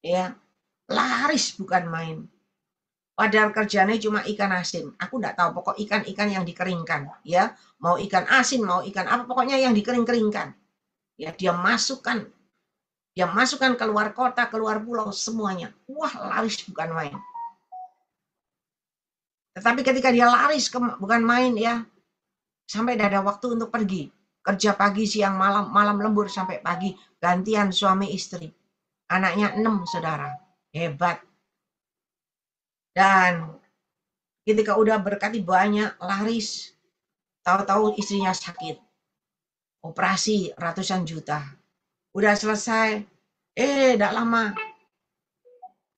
ya, laris bukan main. Padahal kerjanya cuma ikan asin. Aku nggak tahu pokok ikan-ikan yang dikeringkan, ya, mau ikan asin, mau ikan apa, pokoknya yang dikering-keringkan. Ya, dia masukkan keluar kota, keluar pulau, semuanya. Wah, laris bukan main. Tetapi ketika dia laris, bukan main ya, sampai tidak ada waktu untuk pergi. Kerja pagi, siang, malam, malam lembur sampai pagi. Gantian suami istri. Anaknya 6, saudara. Hebat. Dan ketika udah berkati banyak, laris. Tahu-tahu istrinya sakit. Operasi ratusan juta. Udah selesai. Tidak lama.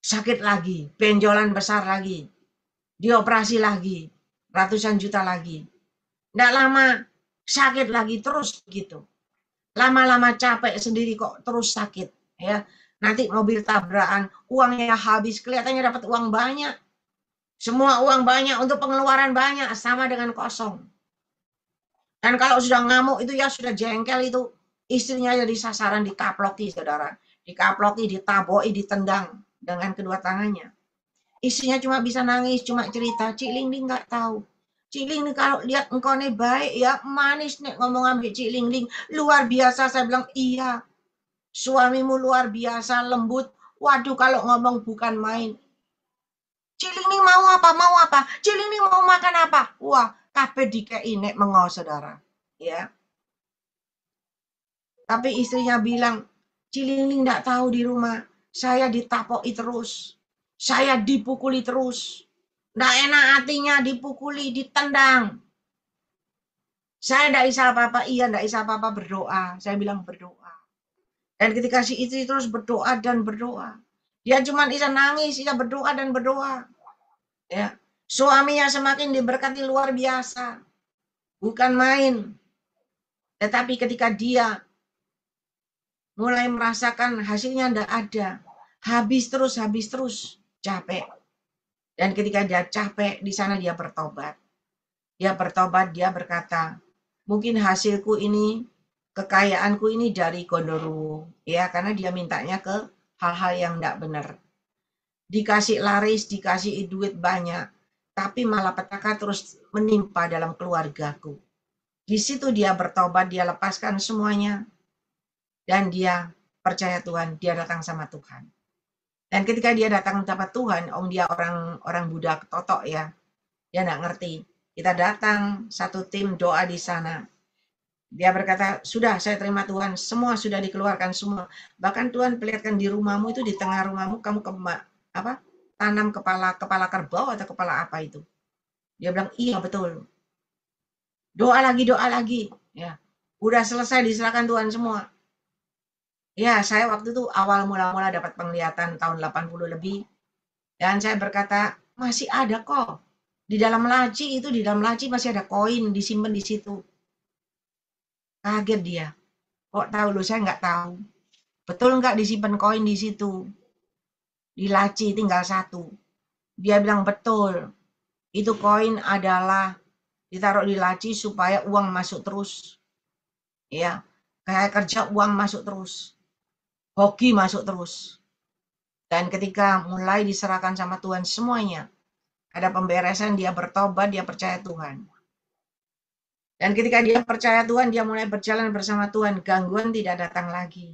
Sakit lagi. Benjolan besar lagi. Dioperasi lagi. Ratusan juta lagi. Tidak lama. Sakit lagi. Terus begitu. Lama-lama capek sendiri kok terus sakit. Ya, nanti mobil tabrakan. Uangnya habis. Kelihatannya dapat uang banyak. Semua uang banyak untuk pengeluaran banyak. Sama dengan kosong. Dan kalau sudah ngamuk itu ya sudah jengkel itu. Istrinya jadi sasaran dikaploki, saudara. Dikaploki, ditaboi, ditendang dengan kedua tangannya. Istrinya cuma bisa nangis, cuma cerita. Cik Ling nggak tahu. Cik Ling kalau lihat engkau nih baik ya, manis nih ngomong ambil Cik Ling. Luar biasa, saya bilang iya. Suamimu luar biasa, lembut. Waduh kalau ngomong bukan main. Cik Ling Cilingling mau apa? Mau apa? Cilingling mau makan apa? Wah, kabeh dikei nek mengo saudara. Ya. Tapi istrinya bilang, Cilingling enggak tahu di rumah. Saya ditapoki terus. Saya dipukuli terus. Enggak enak hatinya, dipukuli, ditendang. Saya enggak bisa apa-apa. Iya, enggak bisa apa-apa, berdoa. Saya bilang berdoa. Dan ketika si istri terus berdoa dan berdoa. Dia cuma bisa nangis, dia berdoa dan berdoa. Ya. Suaminya semakin diberkati luar biasa. Bukan main. Tetapi ketika dia mulai merasakan hasilnya enggak ada. Habis terus, capek. Dan ketika dia capek, di sana dia bertobat. Dia bertobat, dia berkata, mungkin hasilku ini, kekayaanku ini dari Gondoruo. Ya, karena dia mintanya ke hal-hal yang enggak benar. Dikasih laris, dikasih duit banyak. Tapi malah petaka terus menimpa dalam keluargaku. Di situ dia bertobat, dia lepaskan semuanya. Dan dia percaya Tuhan, dia datang sama Tuhan. Dan ketika dia datang dapat Tuhan, dia orang Buddha totok ya, dia nggak ngerti. Kita datang satu tim doa di sana. Dia berkata, sudah saya terima Tuhan, semua sudah dikeluarkan semua. Bahkan Tuhan perlihatkan di rumahmu itu, di tengah rumahmu kamu tanam kepala kerbau atau kepala apa itu. Dia bilang, iya betul. Doa lagi, ya. Udah selesai diserahkan Tuhan semua. Ya, saya waktu itu awal mula-mula dapat penglihatan tahun 80 lebih. Dan saya berkata, masih ada kok. Di dalam laci masih ada koin disimpan di situ. Kaget dia. Kok tahu loh, saya nggak tahu. Betul nggak disimpan koin di situ? Di laci tinggal satu. Dia bilang betul. Itu koin adalah ditaruh di laci supaya uang masuk terus. Ya, kayak kerja uang masuk terus. Hoki masuk terus. Dan ketika mulai diserahkan sama Tuhan semuanya, ada pemberesan, dia bertobat, dia percaya Tuhan. Dan ketika dia percaya Tuhan, dia mulai berjalan bersama Tuhan. Gangguan tidak datang lagi.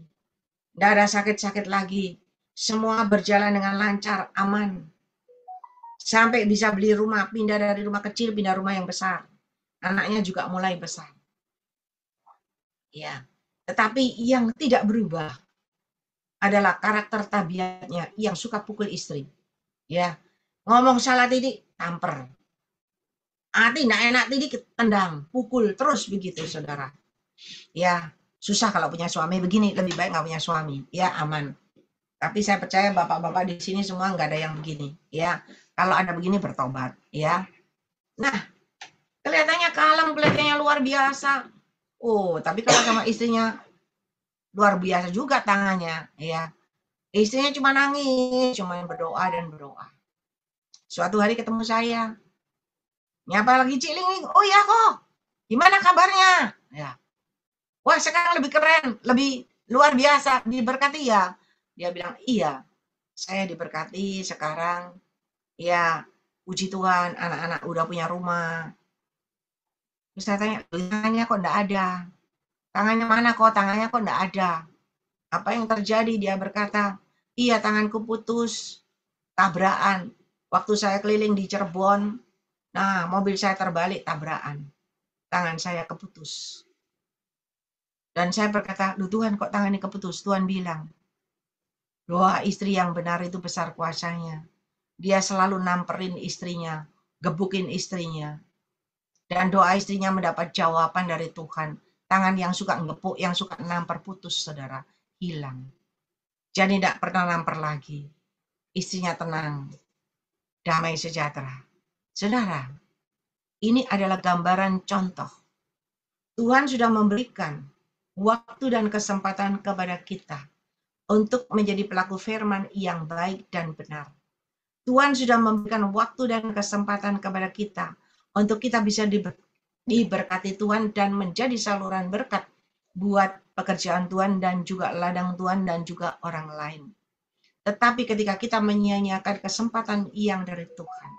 Tidak ada sakit-sakit lagi. Semua berjalan dengan lancar, aman. Sampai bisa beli rumah, pindah dari rumah kecil, pindah rumah yang besar. Anaknya juga mulai besar. Ya. Tetapi yang tidak berubah adalah karakter tabiatnya yang suka pukul istri. Ya. Ngomong salah titik, tamper. Hati enggak enak tidik, tendang, pukul, terus begitu saudara. Ya, susah kalau punya suami begini, lebih baik nggak punya suami. Ya, aman. Tapi saya percaya bapak-bapak di sini semua nggak ada yang begini. Ya, kalau ada begini bertobat. Ya. Nah, kelihatannya kalem, kelihatannya luar biasa. Oh, tapi kalau sama istrinya luar biasa juga tangannya. Ya, istrinya cuma nangis, cuma berdoa dan berdoa. Suatu hari ketemu saya. Nyapa lagi Cilingling. Oh iya kok. Gimana kabarnya? Ya. Wah sekarang lebih keren, lebih luar biasa, diberkati ya. Dia bilang, iya, saya diberkati sekarang. Ya, puji Tuhan, anak-anak udah punya rumah. Terus saya tanya, tangannya kok enggak ada? Tangannya mana kok? Tangannya kok enggak ada? Apa yang terjadi? Dia berkata, iya tanganku putus, tabrakan. Waktu saya keliling di Cirebon, nah mobil saya terbalik, tabrakan. Tangan saya keputus. Dan saya berkata, loh Tuhan kok tangannya keputus? Tuhan bilang, doa istri yang benar itu besar kuasanya. Dia selalu namperin istrinya, gebukin istrinya. Dan doa istrinya mendapat jawaban dari Tuhan. Tangan yang suka ngepuk, yang suka namper putus, saudara, hilang. Jadi tidak pernah namper lagi. Istrinya tenang, damai sejahtera. Saudara, ini adalah gambaran contoh. Tuhan sudah memberikan waktu dan kesempatan kepada kita untuk menjadi pelaku firman yang baik dan benar. Tuhan sudah memberikan waktu dan kesempatan kepada kita untuk kita bisa diberkati Tuhan dan menjadi saluran berkat buat pekerjaan Tuhan dan juga ladang Tuhan dan juga orang lain. Tetapi ketika kita menyia-nyiakan kesempatan yang dari Tuhan,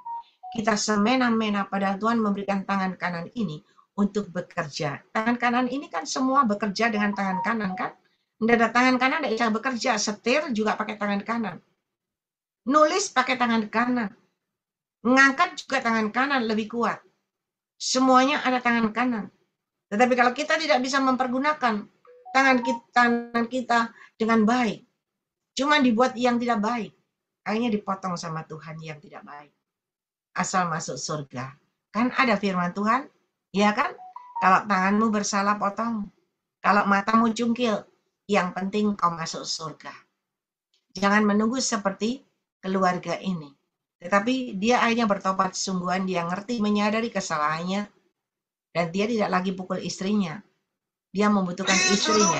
kita semena-mena padahal Tuhan memberikan tangan kanan ini untuk bekerja. Tangan kanan ini kan semua bekerja dengan tangan kanan kan? Tidak ada tangan kanan tidak bisa bekerja. Setir juga pakai tangan kanan. Nulis pakai tangan kanan. Mengangkat juga tangan kanan lebih kuat. Semuanya ada tangan kanan. Tetapi kalau kita tidak bisa mempergunakan tangan kita dengan baik, cuma dibuat yang tidak baik, akhirnya dipotong sama Tuhan yang tidak baik. Asal masuk surga. Kan ada firman Tuhan, ya kan? Kalau tanganmu bersalah, potong. Kalau matamu cungkil, yang penting kau masuk surga. Jangan menunggu seperti keluarga ini. Tetapi dia akhirnya bertobat sungguhan, dia ngerti, menyadari kesalahannya, dan dia tidak lagi pukul istrinya. Dia membutuhkan istrinya.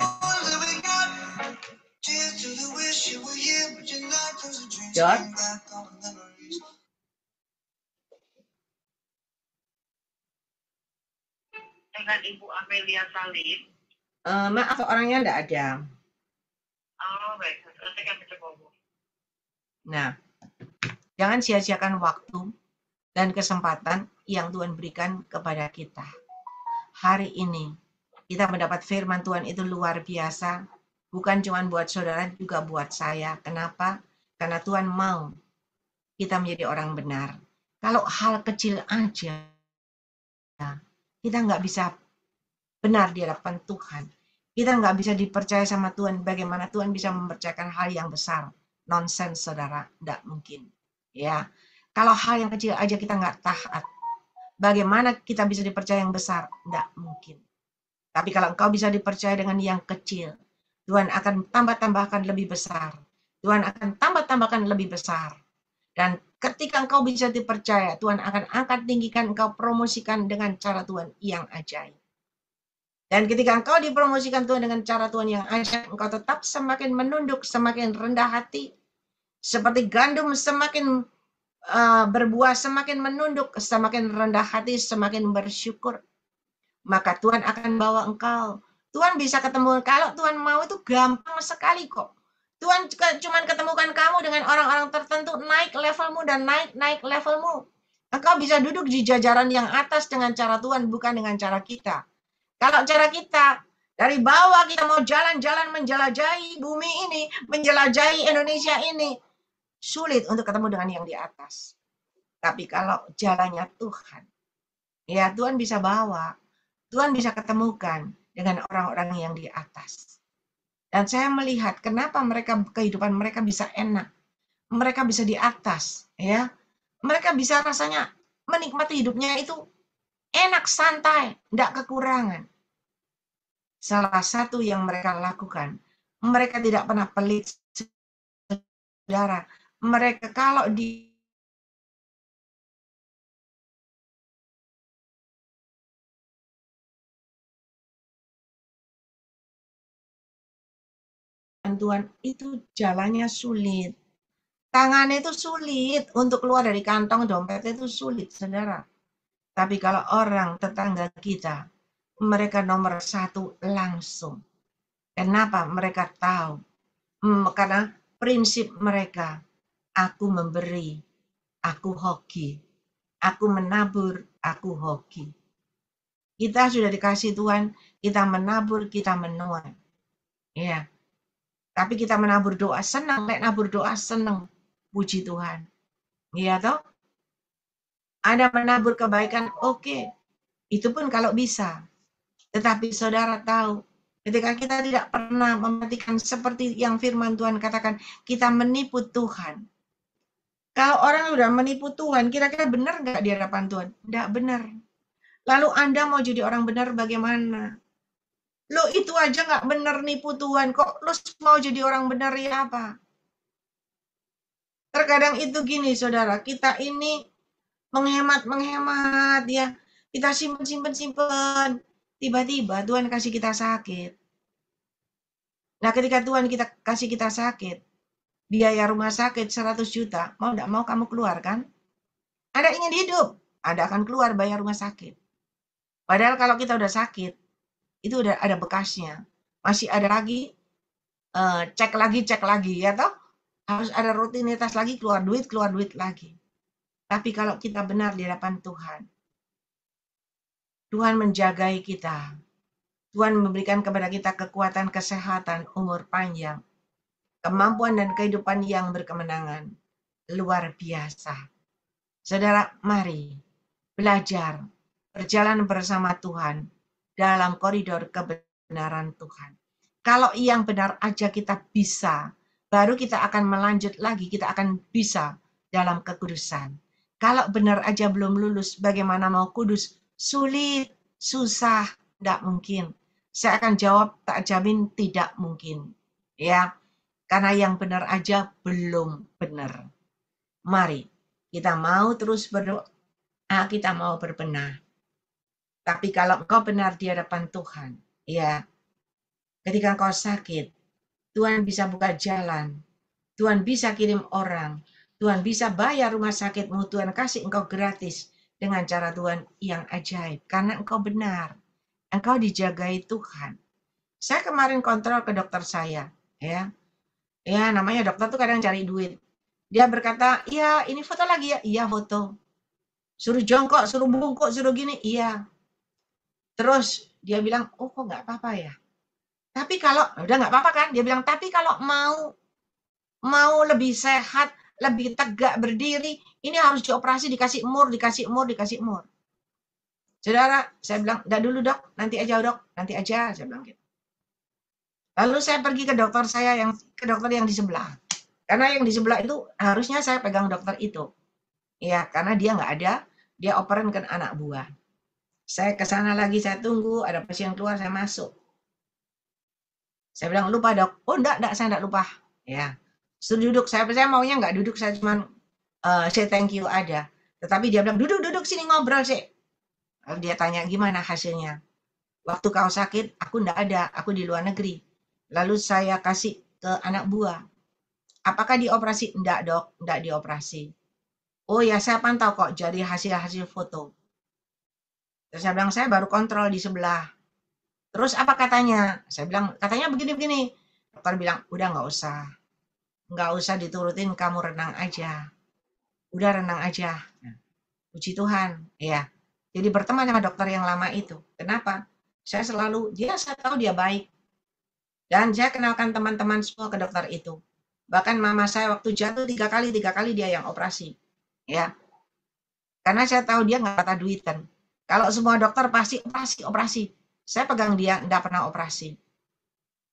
George? Dengan Ibu Amelia Salim. Maaf, orangnya tidak ada. Oh, baik. Nanti kami coba. Nah, jangan sia-siakan waktu dan kesempatan yang Tuhan berikan kepada kita. Hari ini, kita mendapat firman Tuhan itu luar biasa. Bukan cuma buat saudara, juga buat saya. Kenapa? Karena Tuhan mau kita menjadi orang benar. Kalau hal kecil aja, kita nggak bisa benar di hadapan Tuhan. Kita nggak bisa dipercaya sama Tuhan. Bagaimana Tuhan bisa mempercayakan hal yang besar? Nonsens, saudara. Nggak mungkin. Ya, kalau hal yang kecil aja kita nggak taat, bagaimana kita bisa dipercaya yang besar? Nggak mungkin. Tapi kalau engkau bisa dipercaya dengan yang kecil, Tuhan akan tambah-tambahkan lebih besar. Tuhan akan tambah-tambahkan lebih besar. Dan ketika engkau bisa dipercaya, Tuhan akan angkat tinggikan, engkau promosikan dengan cara Tuhan yang ajaib. Dan ketika engkau dipromosikan Tuhan dengan cara Tuhan yang ajaib, engkau tetap semakin menunduk, semakin rendah hati. Seperti gandum semakin berbuah, semakin menunduk, semakin rendah hati, semakin bersyukur. Maka Tuhan akan bawa engkau. Tuhan bisa ketemu, kalau Tuhan mau itu gampang sekali kok. Tuhan cuma ketemukan kamu dengan orang-orang tertentu, naik levelmu dan naik levelmu. Engkau bisa duduk di jajaran yang atas dengan cara Tuhan, bukan dengan cara kita. Kalau cara kita, dari bawah kita mau jalan-jalan menjelajahi bumi ini, menjelajahi Indonesia ini, sulit untuk ketemu dengan yang di atas. Tapi kalau jalannya Tuhan, ya Tuhan bisa bawa, Tuhan bisa ketemukan dengan orang-orang yang di atas. Dan saya melihat kenapa kehidupan mereka bisa enak. Mereka bisa di atas, ya. Mereka bisa rasanya menikmati hidupnya itu enak, santai, tidak kekurangan. Salah satu yang mereka lakukan, mereka tidak pernah pelit, saudara. Mereka kalau di Tuhan itu jalannya sulit. Tangannya itu sulit untuk keluar dari kantong dompet itu sulit, saudara. Tapi kalau orang tetangga kita, mereka nomor satu langsung. Kenapa? Mereka tahu. Karena prinsip mereka, aku memberi, aku hoki. Aku menabur, aku hoki. Kita sudah dikasih Tuhan, kita menabur, kita menuai. Ya. Tapi kita menabur doa, senang. Nabur doa, senang. Puji Tuhan. Iya toh? Ada menabur kebaikan, oke. Itu pun kalau bisa. Tetapi saudara tahu, ketika kita tidak pernah memperhatikan seperti yang firman Tuhan katakan, kita menipu Tuhan. Kalau orang sudah menipu Tuhan, kira-kira benar nggak di hadapan Tuhan? Nggak benar. Lalu Anda mau jadi orang benar bagaimana? Lo itu aja nggak benar nipu Tuhan, kok lo mau jadi orang benar ya apa? Terkadang itu gini saudara, kita ini menghemat ya. Kita simpen. Tiba-tiba Tuhan kasih kita sakit. Nah ketika Tuhan kasih kita sakit, biaya rumah sakit 100 juta, mau enggak mau kamu keluar kan? Anda ingin hidup, Anda akan keluar bayar rumah sakit. Padahal kalau kita udah sakit, itu udah ada bekasnya. Masih ada lagi, cek lagi, ya toh? Harus ada rutinitas lagi, keluar duit lagi. Tapi kalau kita benar di hadapan Tuhan, Tuhan menjagai kita. Tuhan memberikan kepada kita kekuatan, kesehatan, umur panjang, kemampuan dan kehidupan yang berkemenangan. Luar biasa. Saudara, mari belajar berjalan bersama Tuhan dalam koridor kebenaran Tuhan. Kalau yang benar aja kita bisa, baru kita akan melanjut lagi, kita akan bisa dalam kekudusan. Kalau benar aja belum lulus, bagaimana mau kudus? Sulit, susah, tidak mungkin. Saya akan jawab, tak jamin tidak mungkin. Ya, karena yang benar aja belum benar. Mari, kita mau terus berdoa, kita mau berbenah. Tapi kalau engkau benar di hadapan Tuhan, ya, ketika engkau sakit, Tuhan bisa buka jalan, Tuhan bisa kirim orang, Tuhan bisa bayar rumah sakitmu, Tuhan kasih engkau gratis dengan cara Tuhan yang ajaib. Karena engkau benar, engkau dijagai Tuhan. Saya kemarin kontrol ke dokter saya, ya, namanya dokter tuh kadang cari duit. Dia berkata, iya ini foto lagi ya, iya foto. Suruh jongkok, suruh bungkuk, suruh gini, iya. Terus dia bilang, oh kok nggak apa-apa ya. Tapi kalau udah nggak apa-apa kan, dia bilang tapi kalau mau lebih sehat, lebih tegak berdiri, ini harus dioperasi, dikasih mur, dikasih mur, dikasih mur. Saudara, saya bilang, udah dulu dok, nanti aja dok, nanti aja, saya bilang gitu. Lalu saya pergi ke dokter saya ke dokter yang di sebelah. Karena yang di sebelah itu harusnya saya pegang dokter itu. Ya, karena dia nggak ada, dia operan kan anak buah. Saya ke sana lagi, saya tunggu, ada pasien keluar, saya masuk. Saya bilang, lupa dok. Oh enggak, saya enggak lupa. Ya, suruh duduk. Saya maunya enggak duduk, saya cuma say thank you aja. Tetapi dia bilang, duduk sini ngobrol sih. Lalu dia tanya, gimana hasilnya? Waktu kau sakit, aku enggak ada, aku di luar negeri. Lalu saya kasih ke anak buah. Apakah dioperasi? Enggak dok, enggak dioperasi. Oh ya, saya pantau kok jadi hasil-hasil foto. Terus saya bilang, saya baru kontrol di sebelah. Terus apa katanya? Saya bilang, katanya begini-begini. Dokter bilang, udah nggak usah diturutin, kamu renang aja. Udah renang aja. Nah, puji Tuhan, ya. Jadi berteman sama dokter yang lama itu. Kenapa? Saya tahu dia baik. Dan saya kenalkan teman-teman semua ke dokter itu. Bahkan mama saya waktu jatuh tiga kali dia yang operasi. Ya, karena saya tahu dia nggak kata duitan. Kalau semua dokter pasti operasi. Saya pegang dia, nggak pernah operasi.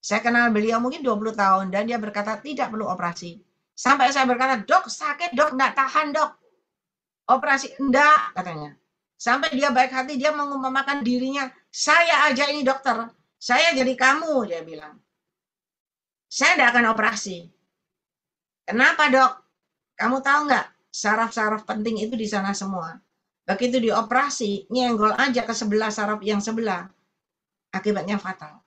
Saya kenal beliau mungkin 20 tahun dan dia berkata tidak perlu operasi. Sampai saya berkata, dok sakit dok, nggak tahan dok. Operasi, enggak katanya. Sampai dia baik hati, dia mengumpamakan dirinya, saya aja ini dokter, saya jadi kamu, dia bilang. Saya tidak akan operasi. Kenapa dok? Kamu tahu nggak, saraf-saraf penting itu di sana semua. Begitu dioperasi, nyenggol aja ke sebelah saraf yang sebelah, akibatnya fatal.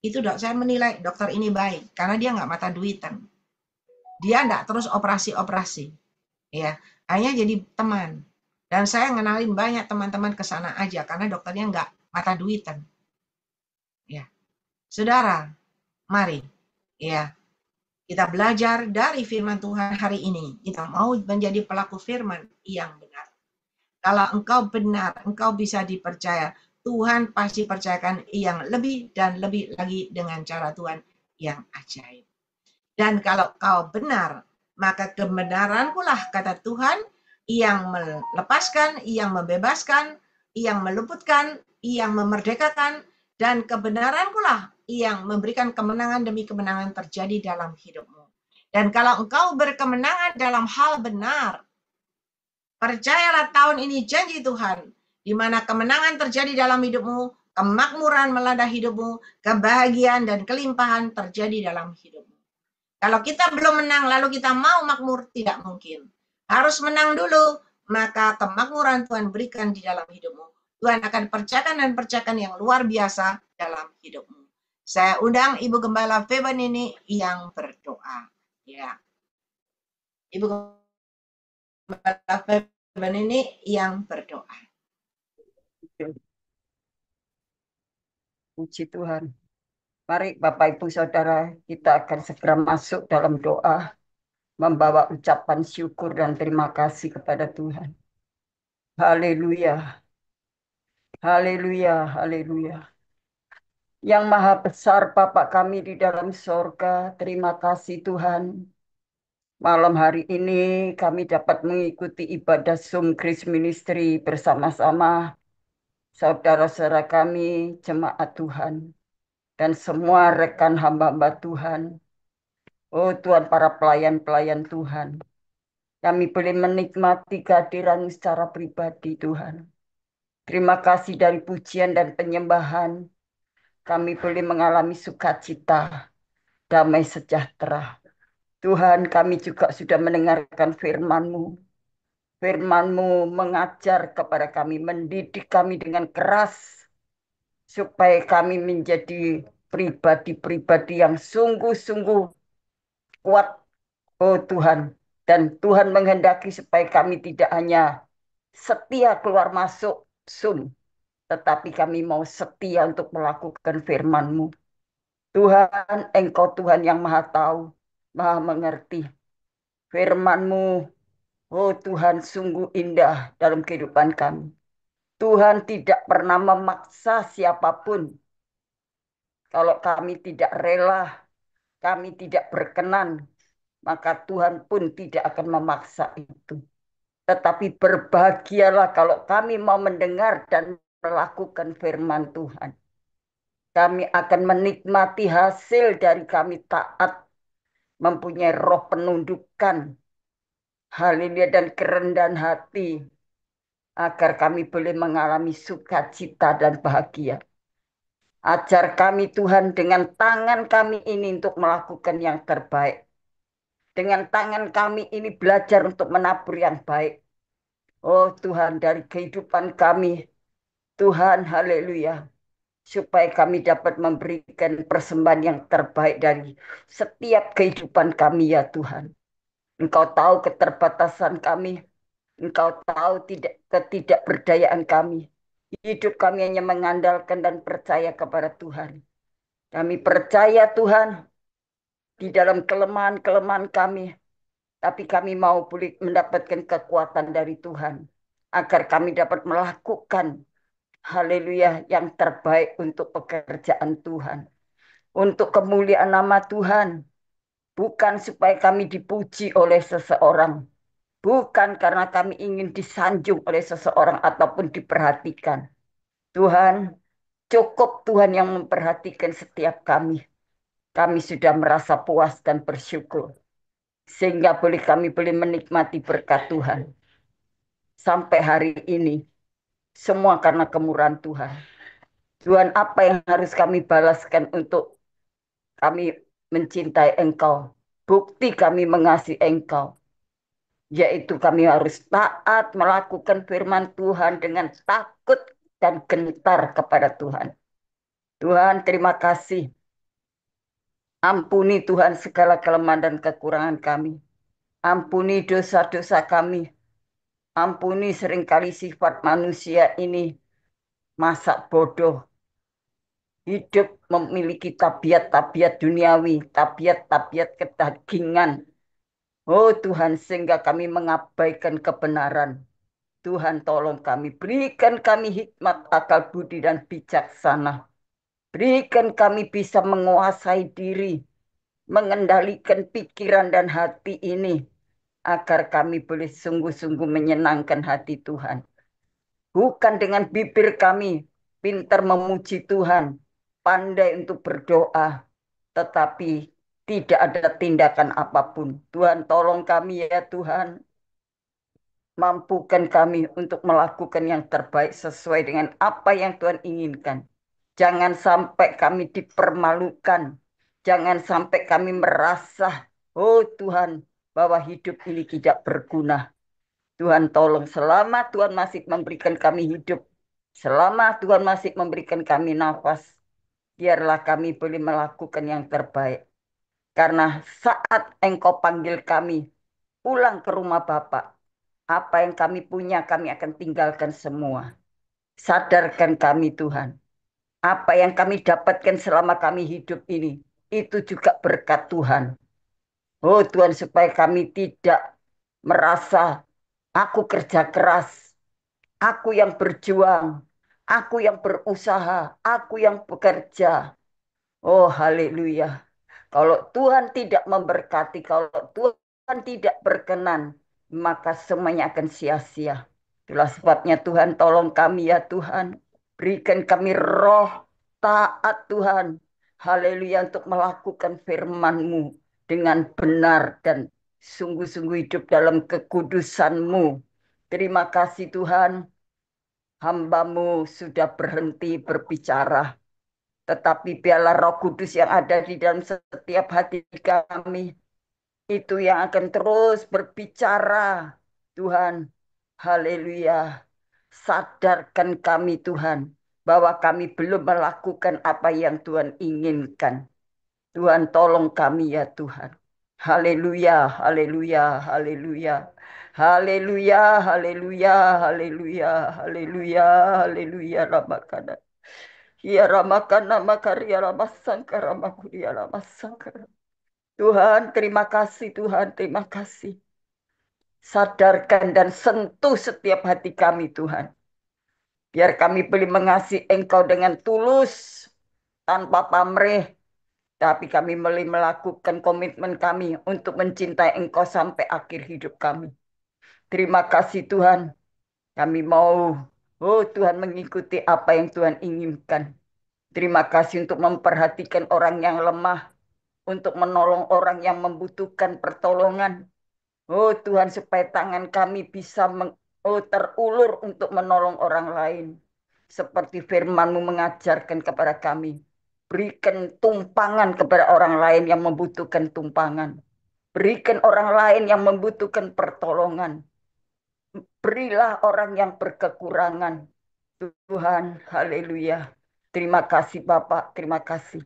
Itu dok, saya menilai dokter ini baik, karena dia nggak mata duitan. Dia nggak terus operasi-operasi. Ya, hanya jadi teman. Dan saya ngenalin banyak teman-teman ke sana aja, karena dokternya nggak mata duitan. Ya, saudara, mari, ya, kita belajar dari firman Tuhan hari ini. Kita mau menjadi pelaku firman yang benar. Kalau engkau benar, engkau bisa dipercaya. Tuhan pasti percayakan yang lebih dan lebih lagi dengan cara Tuhan yang ajaib. Dan kalau kau benar, maka kebenaranku lah, kata Tuhan, yang melepaskan, yang membebaskan, yang meluputkan, yang memerdekakan, dan kebenaranku lah yang memberikan kemenangan demi kemenangan terjadi dalam hidupmu. Dan kalau engkau berkemenangan dalam hal benar, percayalah tahun ini janji Tuhan, di mana kemenangan terjadi dalam hidupmu, kemakmuran melanda hidupmu, kebahagiaan dan kelimpahan terjadi dalam hidupmu. Kalau kita belum menang lalu kita mau makmur, tidak mungkin. Harus menang dulu, maka kemakmuran Tuhan berikan di dalam hidupmu. Tuhan akan percayakan dan percayakan yang luar biasa dalam hidupmu. Saya undang Ibu Gembala Feben ini yang berdoa. Ya, Ibu Gembala Feben ini yang berdoa. Puji Tuhan. Mari Bapak Ibu Saudara, kita akan segera masuk dalam doa, membawa ucapan syukur dan terima kasih kepada Tuhan. Haleluya, haleluya, haleluya. Yang maha besar Bapak kami di dalam sorga, terima kasih Tuhan. Malam hari ini kami dapat mengikuti ibadah Zoom Grace Ministry bersama-sama saudara-saudara kami, jemaat Tuhan, dan semua rekan hamba-hamba Tuhan. Oh Tuhan, para pelayan-pelayan Tuhan. Kami boleh menikmati kehadiran secara pribadi Tuhan. Terima kasih dari pujian dan penyembahan. Kami boleh mengalami sukacita, damai sejahtera. Tuhan, kami juga sudah mendengarkan firman-Mu. Firman-Mu mengajar kepada kami, mendidik kami dengan keras, supaya kami menjadi pribadi-pribadi yang sungguh-sungguh kuat, oh Tuhan. Dan Tuhan menghendaki supaya kami tidak hanya setia keluar masuk Zoom, tetapi kami mau setia untuk melakukan firman-Mu. Tuhan, Engkau Tuhan yang Maha Tahu, Maha Mengerti. Firman-Mu, oh Tuhan, sungguh indah dalam kehidupan kami. Tuhan tidak pernah memaksa siapapun. Kalau kami tidak rela, kami tidak berkenan, maka Tuhan pun tidak akan memaksa itu. Tetapi berbahagialah kalau kami mau mendengar dan melakukan firman Tuhan. Kami akan menikmati hasil dari kami taat, mempunyai roh penundukan, haleluya, dan kerendahan hati, agar kami boleh mengalami sukacita dan bahagia. Ajar kami Tuhan dengan tangan kami ini untuk melakukan yang terbaik. Dengan tangan kami ini belajar untuk menabur yang baik. Oh Tuhan, dari kehidupan kami, Tuhan, haleluya. Supaya kami dapat memberikan persembahan yang terbaik dari setiap kehidupan kami ya Tuhan. Engkau tahu keterbatasan kami. Engkau tahu ketidakberdayaan kami. Hidup kami hanya mengandalkan dan percaya kepada Tuhan. Kami percaya Tuhan di dalam kelemahan-kelemahan kami. Tapi kami mau boleh mendapatkan kekuatan dari Tuhan. Agar kami dapat melakukan haleluya yang terbaik untuk pekerjaan Tuhan. Untuk kemuliaan nama Tuhan. Bukan supaya kami dipuji oleh seseorang. Bukan karena kami ingin disanjung oleh seseorang ataupun diperhatikan. Tuhan, cukup Tuhan yang memperhatikan setiap kami. Kami sudah merasa puas dan bersyukur. Sehingga kami boleh menikmati berkat Tuhan. Sampai hari ini, semua karena kemurahan Tuhan. Tuhan, apa yang harus kami balaskan untuk kami mencintai Engkau? Bukti kami mengasihi Engkau. Yaitu kami harus taat melakukan firman Tuhan dengan takut dan gentar kepada Tuhan. Tuhan, terima kasih. Ampuni Tuhan segala kelemahan dan kekurangan kami. Ampuni dosa-dosa kami. Ampuni seringkali sifat manusia ini masa bodoh. Hidup memiliki tabiat-tabiat duniawi, tabiat-tabiat kedagingan. Oh Tuhan, sehingga kami mengabaikan kebenaran. Tuhan tolong kami, berikan kami hikmat, akal budi dan bijaksana. Berikan kami bisa menguasai diri, mengendalikan pikiran dan hati ini, agar kami boleh sungguh-sungguh menyenangkan hati Tuhan. Bukan dengan bibir kami pintar memuji Tuhan, pandai untuk berdoa, tetapi tidak ada tindakan apapun. Tuhan tolong kami ya Tuhan. Mampukan kami untuk melakukan yang terbaik sesuai dengan apa yang Tuhan inginkan. Jangan sampai kami dipermalukan. Jangan sampai kami merasa, oh Tuhan, bahwa hidup ini tidak berguna. Tuhan tolong, selama Tuhan masih memberikan kami hidup, selama Tuhan masih memberikan kami nafas, biarlah kami boleh melakukan yang terbaik. Karena saat Engkau panggil kami pulang ke rumah Bapa, apa yang kami punya kami akan tinggalkan semua. Sadarkan kami Tuhan. Apa yang kami dapatkan selama kami hidup ini, itu juga berkat Tuhan. Oh Tuhan, supaya kami tidak merasa aku kerja keras, aku yang berjuang, aku yang berusaha, aku yang bekerja. Oh haleluya. Kalau Tuhan tidak memberkati, kalau Tuhan tidak berkenan, maka semuanya akan sia-sia. Itulah sebabnya Tuhan, tolong kami ya Tuhan. Berikan kami roh taat Tuhan. Haleluya, untuk melakukan firman-Mu dengan benar dan sungguh-sungguh hidup dalam kekudusan-Mu. Terima kasih Tuhan, hamba-Mu sudah berhenti berbicara. Tetapi biarlah Roh Kudus yang ada di dalam setiap hati kami itu yang akan terus berbicara. Tuhan, haleluya. Sadarkan kami Tuhan bahwa kami belum melakukan apa yang Tuhan inginkan. Tuhan tolong kami ya Tuhan. Haleluya, haleluya, haleluya. Haleluya, haleluya, haleluya, haleluya, haleluya, Ramakana. Ya Ramakana Makaria Ramasangka Ramakuria Ramasangka. Tuhan, terima kasih Tuhan, terima kasih. Sadarkan dan sentuh setiap hati kami Tuhan. Biar kami boleh mengasihi Engkau dengan tulus, tanpa pamrih. Tapi kami boleh melakukan komitmen kami untuk mencintai Engkau sampai akhir hidup kami. Terima kasih Tuhan. Kami mau, oh Tuhan, mengikuti apa yang Tuhan inginkan. Terima kasih untuk memperhatikan orang yang lemah, untuk menolong orang yang membutuhkan pertolongan. Oh Tuhan, supaya tangan kami bisa terulur untuk menolong orang lain. Seperti firman-Mu mengajarkan kepada kami. Berikan tumpangan kepada orang lain yang membutuhkan tumpangan. Berikan orang lain yang membutuhkan pertolongan. Berilah orang yang berkekurangan. Tuhan, haleluya. Terima kasih Bapak, terima kasih.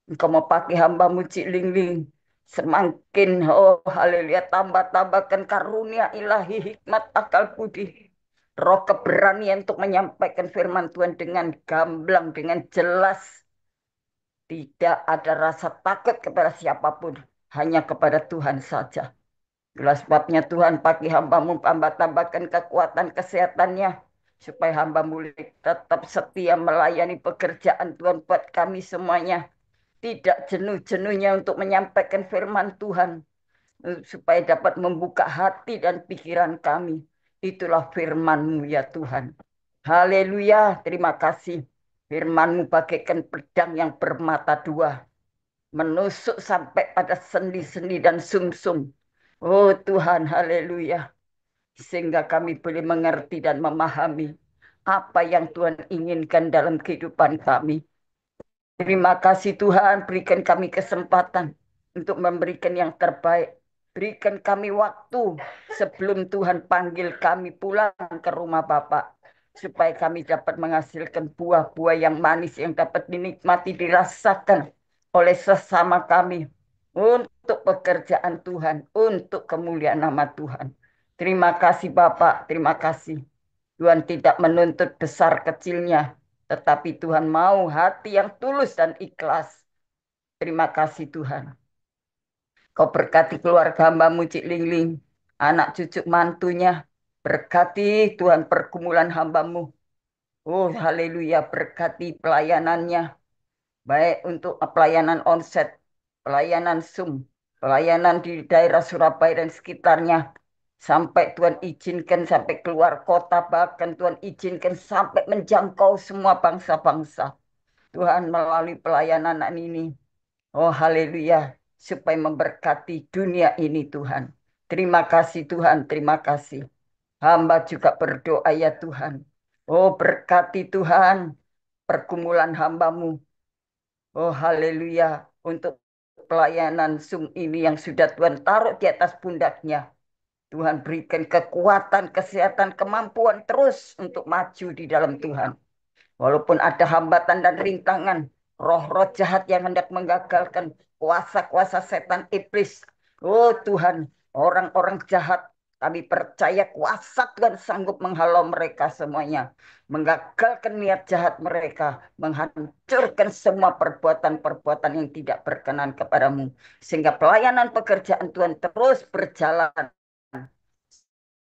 Engkau mau pakai hamba-Mu Cik Ling Ling. Semakin, oh haleluya, tambah-tambahkan karunia ilahi, hikmat, akal budi. Roh keberanian untuk menyampaikan firman Tuhan dengan gamblang, dengan jelas. Tidak ada rasa takut kepada siapapun. Hanya kepada Tuhan saja. Itulah sebabnya Tuhan pakai hamba-Mu, tambahkan kekuatan kesehatannya. Supaya hamba-Mu tetap setia melayani pekerjaan Tuhan buat kami semuanya. Tidak jenuh-jenuhnya untuk menyampaikan firman Tuhan. Supaya dapat membuka hati dan pikiran kami. Itulah firman-Mu ya Tuhan. Haleluya, terima kasih. Firman-Mu bagaikan pedang yang bermata dua. Menusuk sampai pada sendi-sendi dan sumsum. Oh Tuhan, haleluya. Sehingga kami boleh mengerti dan memahami apa yang Tuhan inginkan dalam kehidupan kami. Terima kasih Tuhan, berikan kami kesempatan untuk memberikan yang terbaik. Berikan kami waktu sebelum Tuhan panggil kami pulang ke rumah Bapa. Supaya kami dapat menghasilkan buah-buah yang manis yang dapat dinikmati, dirasakan oleh sesama kami. Untuk pekerjaan Tuhan, untuk kemuliaan nama Tuhan. Terima kasih Bapak, terima kasih. Tuhan tidak menuntut besar kecilnya, tetapi Tuhan mau hati yang tulus dan ikhlas. Terima kasih Tuhan. Kau berkati keluarga hamba-Mu Cik Ling Ling, anak cucu mantunya. Berkati Tuhan pergumulan hamba-Mu. Oh haleluya, berkati pelayanannya. Baik untuk pelayanan onset, pelayanan Zoom, pelayanan di daerah Surabaya dan sekitarnya. Sampai Tuhan izinkan sampai keluar kota, bahkan Tuhan izinkan sampai menjangkau semua bangsa-bangsa. Tuhan melalui pelayanan ini. Oh haleluya, supaya memberkati dunia ini Tuhan. Terima kasih Tuhan, terima kasih. Hamba juga berdoa ya Tuhan. Oh berkati Tuhan pergumulan hamba-Mu. Oh haleluya, untuk pelayanan Zoom ini yang sudah Tuhan taruh di atas pundaknya. Tuhan berikan kekuatan, kesehatan, kemampuan terus untuk maju di dalam Tuhan. Walaupun ada hambatan dan rintangan, roh-roh jahat yang hendak menggagalkan, kuasa-kuasa setan iblis. Oh Tuhan, orang-orang jahat, kami percaya kuasa Tuhan sanggup menghalau mereka semuanya. Menggagalkan niat jahat mereka, menghancurkan semua perbuatan-perbuatan yang tidak berkenan kepadamu. Sehingga pelayanan pekerjaan Tuhan terus berjalan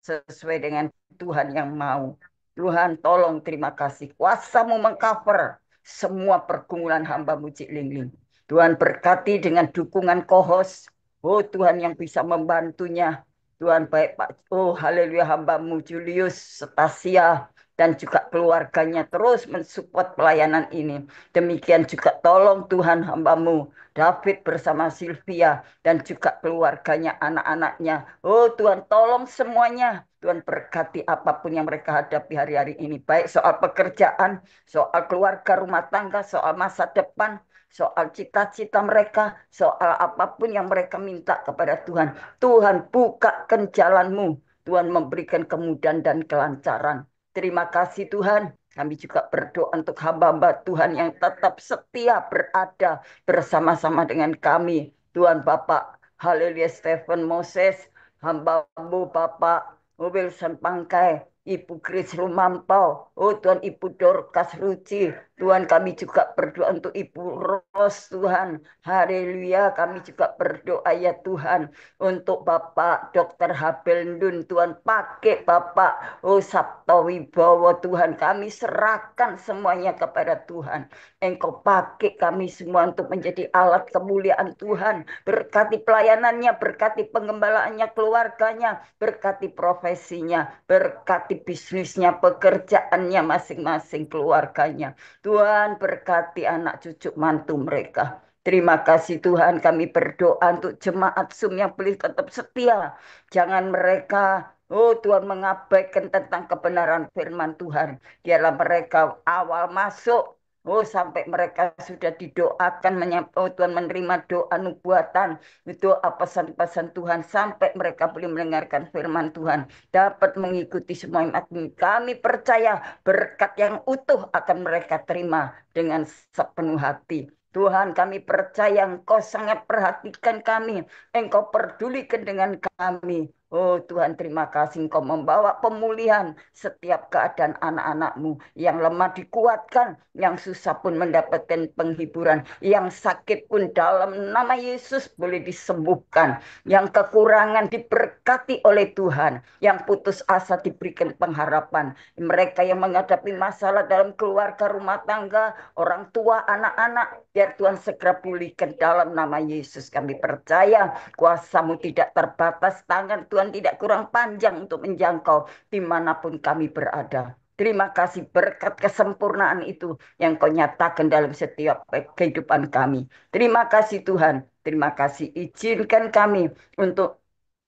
sesuai dengan Tuhan yang mau. Tuhan tolong, terima kasih. Kuasa-Mu mengcover semua pergumulan hamba-Mu Cik Ling Ling. Tuhan berkati dengan dukungan co-host. Oh Tuhan yang bisa membantunya. Tuhan baik Pak. Oh haleluya hamba-Mu Julius, Stasia, dan juga keluarganya terus mensupport pelayanan ini. Demikian juga tolong Tuhan hamba-Mu David bersama Sylvia dan juga keluarganya, anak-anaknya. Oh Tuhan tolong semuanya. Tuhan berkati apapun yang mereka hadapi hari-hari ini. Baik soal pekerjaan, soal keluarga, rumah tangga, soal masa depan, soal cita-cita mereka, soal apapun yang mereka minta kepada Tuhan. Tuhan bukakan jalanmu. Tuhan memberikan kemudahan dan kelancaran. Terima kasih Tuhan. Kami juga berdoa untuk hamba-hamba Tuhan yang tetap setia berada bersama-sama dengan kami. Tuhan Bapak, haleluya Stephen Moses, hamba-Mu Bapak Wilson Pangkai, Ibu Kris Lumampau, oh Tuhan Ibu Dorcas Ruci, Tuhan kami juga berdoa untuk Ibu Ros Tuhan, haleluya kami juga berdoa ya Tuhan untuk Bapak Dr. Habel Ndun, Tuhan pakai Bapak, oh Sabto Wibowo Tuhan, kami serahkan semuanya kepada Tuhan, Engkau pakai kami semua untuk menjadi alat kemuliaan Tuhan, berkati pelayanannya, berkati pengembalaannya, keluarganya, berkati profesinya, berkati bisnisnya, pekerjaannya masing-masing keluarganya. Tuhan berkati anak cucu mantu mereka. Terima kasih Tuhan kami berdoa untuk jemaat Zoom yang boleh tetap setia. Jangan mereka, oh Tuhan mengabaikan tentang kebenaran firman Tuhan. Biarlah mereka awal masuk, oh sampai mereka sudah didoakan, oh Tuhan menerima doa nubuatan, doa pesan-pesan Tuhan. Sampai mereka boleh mendengarkan firman Tuhan. Dapat mengikuti semua iman kami percaya berkat yang utuh akan mereka terima dengan sepenuh hati. Tuhan kami percaya Engkau sangat perhatikan kami. Engkau pedulikan dengan kami. Oh Tuhan terima kasih Engkau membawa pemulihan setiap keadaan anak-anak-Mu. Yang lemah dikuatkan, yang susah pun mendapatkan penghiburan. Yang sakit pun dalam nama Yesus boleh disembuhkan. Yang kekurangan diberkati oleh Tuhan. Yang putus asa diberikan pengharapan. Mereka yang menghadapi masalah dalam keluarga rumah tangga, orang tua, anak-anak, biar Tuhan segera pulihkan dalam nama Yesus. Kami percaya kuasa-Mu tidak terbatas, tangan Tuhan tidak kurang panjang untuk menjangkau dimanapun kami berada. Terima kasih berkat kesempurnaan itu yang Kau nyatakan dalam setiap kehidupan kami. Terima kasih Tuhan. Terima kasih izinkan kami untuk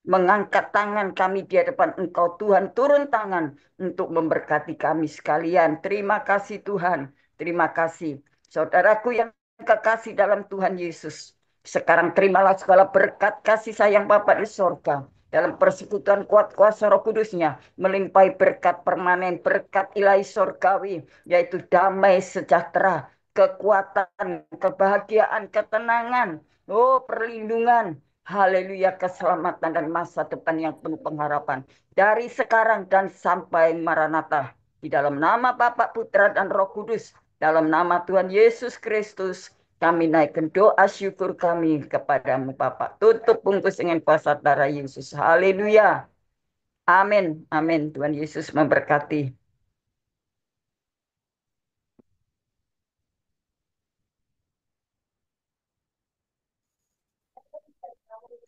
mengangkat tangan kami di hadapan Engkau Tuhan. Turun tangan untuk memberkati kami sekalian. Terima kasih Tuhan. Terima kasih. Saudaraku yang kekasih dalam Tuhan Yesus. Sekarang terimalah segala berkat kasih sayang Bapa di sorga. Dalam persekutuan kuat kuasa Roh Kudusnya. Melimpahi berkat permanen, berkat ilahi sorgawi. Yaitu damai sejahtera, kekuatan, kebahagiaan, ketenangan. Oh perlindungan. Haleluya keselamatan dan masa depan yang penuh pengharapan. Dari sekarang dan sampai Maranatha. Di dalam nama Bapa, Putra, dan Roh Kudus. Dalam nama Tuhan Yesus Kristus. Kami naikkan doa syukur kami kepadamu Bapa. Tutup bungkus dengan kuasa darah Yesus. Haleluya. Amin. Amin. Tuhan Yesus memberkati.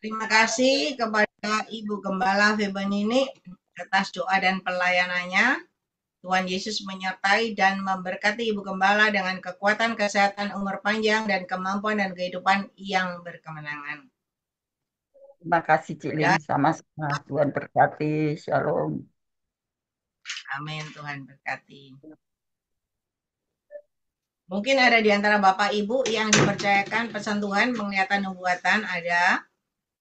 Terima kasih kepada Ibu Gembala Febenini atas doa dan pelayanannya. Tuhan Yesus menyertai dan memberkati Ibu Gembala dengan kekuatan, kesehatan, umur panjang, dan kemampuan dan kehidupan yang berkemenangan. Terima kasih Cik Ling. Dan Sama-sama. Tuhan berkati. Shalom. amin, Tuhan berkati. Mungkin ada di antara Bapak Ibu yang dipercayakan pesan Tuhan, penglihatan nubuatan ada.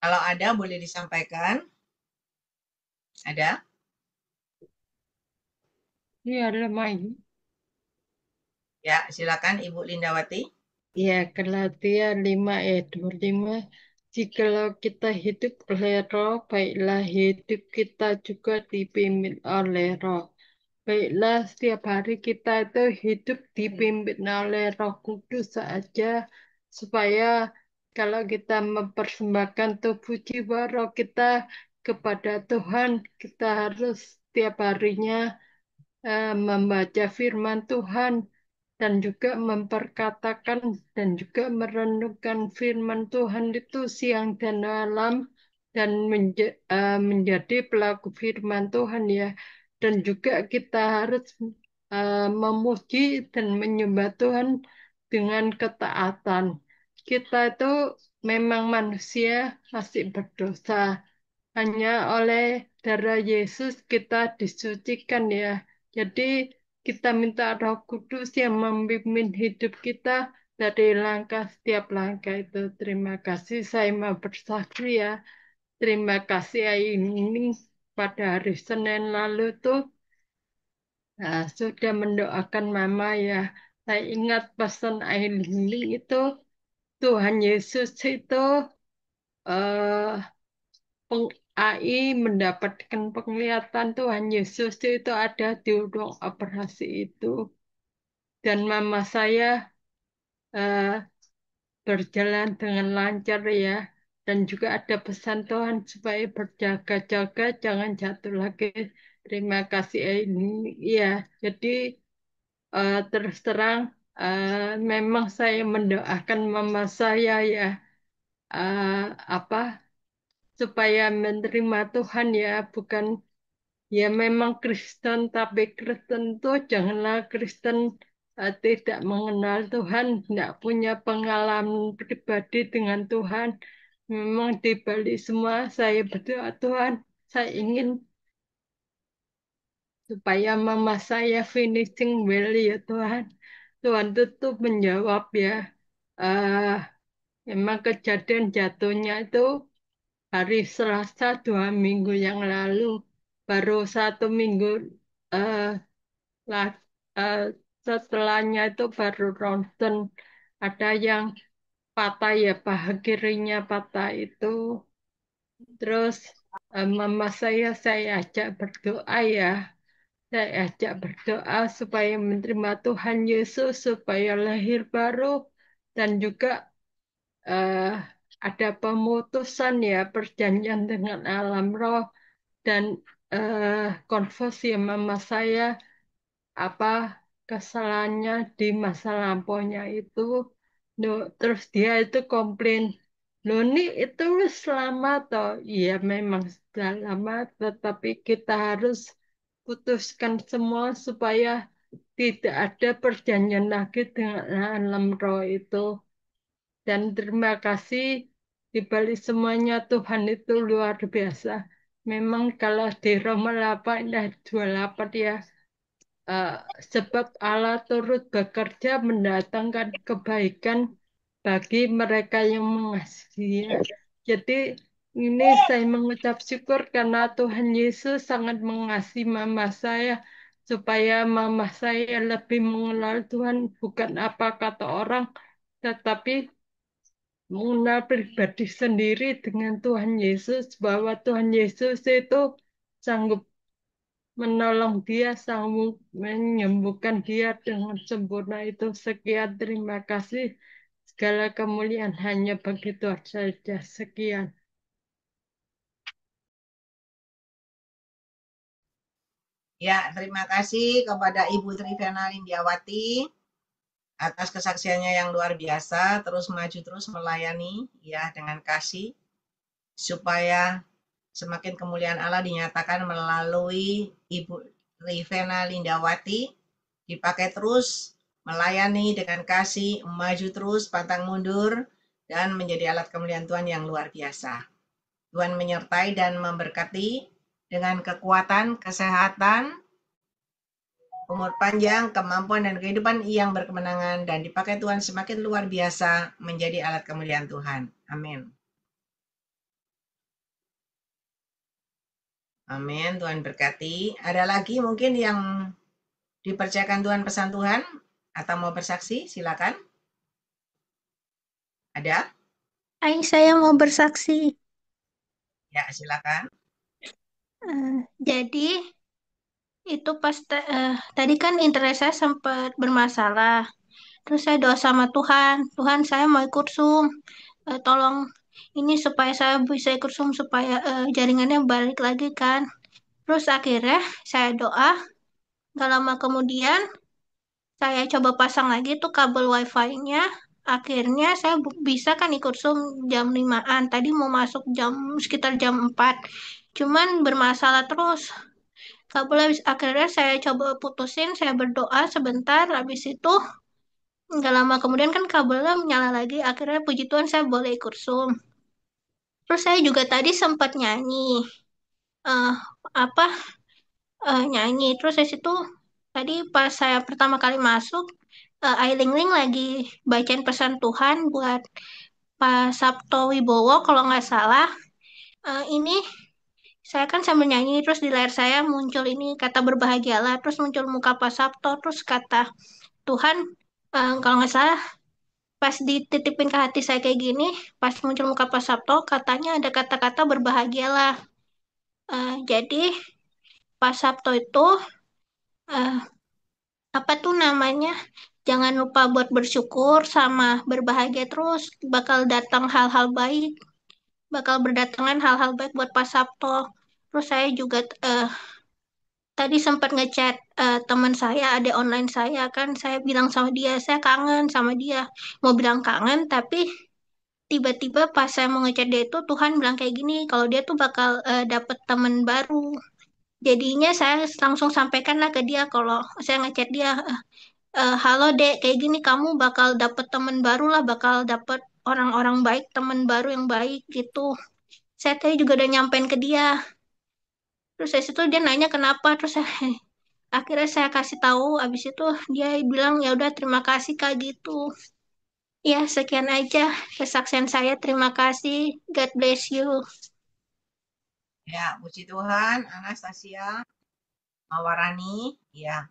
Kalau ada boleh disampaikan. Ada? Ya, lemah. Ya, silakan Ibu Lindawati. Ya, Galatia 5 ayat 25. Jikalau kita hidup oleh roh, baiklah hidup kita juga dipimpin oleh roh. Baiklah setiap hari kita itu hidup dipimpin oleh Roh Kudus saja, supaya kalau kita mempersembahkan tubuh jiwa roh kita kepada Tuhan, kita harus setiap harinya membaca firman Tuhan, dan juga memperkatakan dan juga merenungkan firman Tuhan itu siang dan malam dan menjadi pelaku firman Tuhan ya. Dan juga kita harus memuji dan menyembah Tuhan dengan ketaatan. Kita itu memang manusia masih berdosa. Hanya oleh darah Yesus kita disucikan ya. Jadi kita minta Roh Kudus yang memimpin hidup kita dari langkah setiap langkah itu. Terima kasih saya mau bersaksi ya. Terima kasih ini pada hari Senin lalu tuh sudah mendoakan Mama ya. Saya ingat pesan Aileen itu Tuhan Yesus itu eh AI mendapatkan penglihatan Tuhan Yesus itu ada di ruang operasi itu. Dan mama saya eh, berjalan dengan lancar ya. Dan juga ada pesan Tuhan supaya berjaga-jaga, jangan jatuh lagi. Terima kasih ini. Ya, jadi terus terang memang saya mendoakan mama saya ya. eh, apa supaya menerima Tuhan ya, bukan ya memang Kristen, tapi Kristen itu janganlah Kristen tidak mengenal Tuhan, tidak punya pengalaman pribadi dengan Tuhan. Memang di balik semua saya berdoa Tuhan, saya ingin supaya mama saya finishing well ya Tuhan. Tuhan itu menjawab ya. eh Memang kejadian jatuhnya itu hari Selasa 2 minggu yang lalu. Baru 1 minggu eh, lah, eh, setelahnya itu baru ronsen. Ada yang patah ya, paha kirinya patah itu. Terus mama saya ajak berdoa ya. Saya ajak berdoa supaya menerima Tuhan Yesus, supaya lahir baru. Dan juga eh, ada pemutusan ya, perjanjian dengan alam roh. Dan konfesi mama saya apa kesalahannya di masa lampaunya itu. Terus dia itu komplain, loh ini itu selama toh iya memang sudah lama, tetapi kita harus putuskan semua supaya tidak ada perjanjian lagi dengan alam roh itu. Dan terima kasih di balik semuanya Tuhan itu luar biasa. Memang kalau di Roma 8 dan 28 ya, eh, sebab Allah turut bekerja mendatangkan kebaikan bagi mereka yang mengasihi Dia. Jadi ini saya mengucap syukur karena Tuhan Yesus sangat mengasihi mama saya supaya mama saya lebih mengenal Tuhan bukan apa kata orang tetapi mengenal pribadi sendiri dengan Tuhan Yesus bahwa Tuhan Yesus itu sanggup menolong dia, sanggup menyembuhkan dia dengan sempurna itu. Sekian, terima kasih. Segala kemuliaan hanya bagi Tuhan saja. Sekian. Ya, terima kasih kepada Ibu Trivena Lindiawati atas kesaksiannya yang luar biasa, terus maju terus melayani ya dengan kasih supaya semakin kemuliaan Allah dinyatakan melalui Ibu Trivena Lindawati, dipakai terus melayani dengan kasih, maju terus, pantang mundur, dan menjadi alat kemuliaan Tuhan yang luar biasa. Tuhan menyertai dan memberkati dengan kekuatan, kesehatan, umur panjang, kemampuan, dan kehidupan yang berkemenangan, dan dipakai Tuhan semakin luar biasa menjadi alat kemuliaan Tuhan. Amin. Amin, Tuhan berkati. Ada lagi mungkin yang dipercayakan Tuhan pesan Tuhan atau mau bersaksi? Silakan. Ada? Saya mau bersaksi. Ya, silakan. Jadi itu pas tadi kan internet saya sempat bermasalah. Terus saya doa sama Tuhan, Tuhan saya mau ikut Zoom. Tolong ini supaya saya bisa ikut Zoom supaya jaringannya balik lagi kan. Terus akhirnya saya doa, gak lama kemudian saya coba pasang lagi tuh kabel wifi-nya. Akhirnya saya bisa kan ikut Zoom jam 5-an. Tadi mau masuk sekitar jam 4. Cuman bermasalah terus. Kabel habis akhirnya saya coba putusin, saya berdoa sebentar. Habis itu nggak lama kemudian kan kabelnya menyala lagi. Akhirnya puji Tuhan saya boleh ikut Zoom. Terus saya juga tadi sempat nyanyi. eh apa nyanyi. Terus dari situ tadi pas saya pertama kali masuk, Ailing Ling lagi bacain pesan Tuhan buat Pak Sabto Wibowo kalau nggak salah. Ini saya kan sambil nyanyi terus di layar saya muncul ini kata berbahagialah, terus muncul muka Pak Sabto, terus kata Tuhan, kalau nggak salah pas dititipin ke hati saya kayak gini, pas muncul muka Pak Sabto katanya ada kata-kata berbahagialah. Jadi Pak Sabto itu eh, apa tuh namanya? Jangan lupa buat bersyukur sama berbahagia terus bakal datang hal-hal baik, bakal berdatangan hal-hal baik buat Pak Sabto. Terus saya juga tadi sempat ngechat teman saya, ada online saya kan, saya bilang sama dia, saya kangen sama dia. Mau bilang kangen, tapi tiba-tiba pas saya mau ngechat dia itu Tuhan bilang kayak gini, kalau dia tuh bakal dapet teman baru. Jadinya saya langsung sampaikan lah ke dia kalau saya ngechat dia, halo dek, kayak gini kamu bakal dapet teman baru lah, bakal dapet orang-orang baik, teman baru yang baik gitu. Saya tadi juga udah nyampein ke dia. Terus dari situ dia nanya kenapa, terus saya, akhirnya saya kasih tahu. Abis itu dia bilang ya udah terima kasih kak gitu. Ya sekian aja kesaksian saya. Terima kasih. God bless you. Ya, puji Tuhan, Anastasia, Mawarani, ya,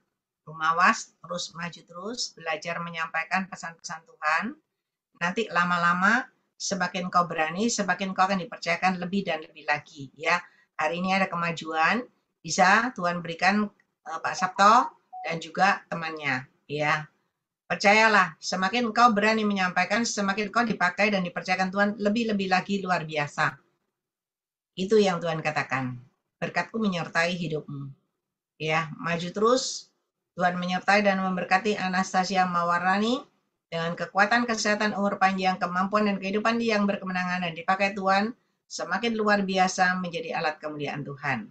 Rumawas, terus maju terus, belajar menyampaikan pesan-pesan Tuhan. Nanti lama-lama, semakin kau berani, semakin kau akan dipercayakan lebih dan lebih lagi. Ya, hari ini ada kemajuan, bisa Tuhan berikan Pak Sabto dan juga temannya. Ya, percayalah, semakin kau berani menyampaikan, semakin kau dipakai dan dipercayakan Tuhan lebih-lebih lagi luar biasa. Itu yang Tuhan katakan. Berkatku menyertai hidupmu. Ya, maju terus. Tuhan menyertai dan memberkati Anastasia Mawarani dengan kekuatan, kesehatan, umur panjang, kemampuan, dan kehidupan yang berkemenangan dan dipakai Tuhan semakin luar biasa menjadi alat kemuliaan Tuhan.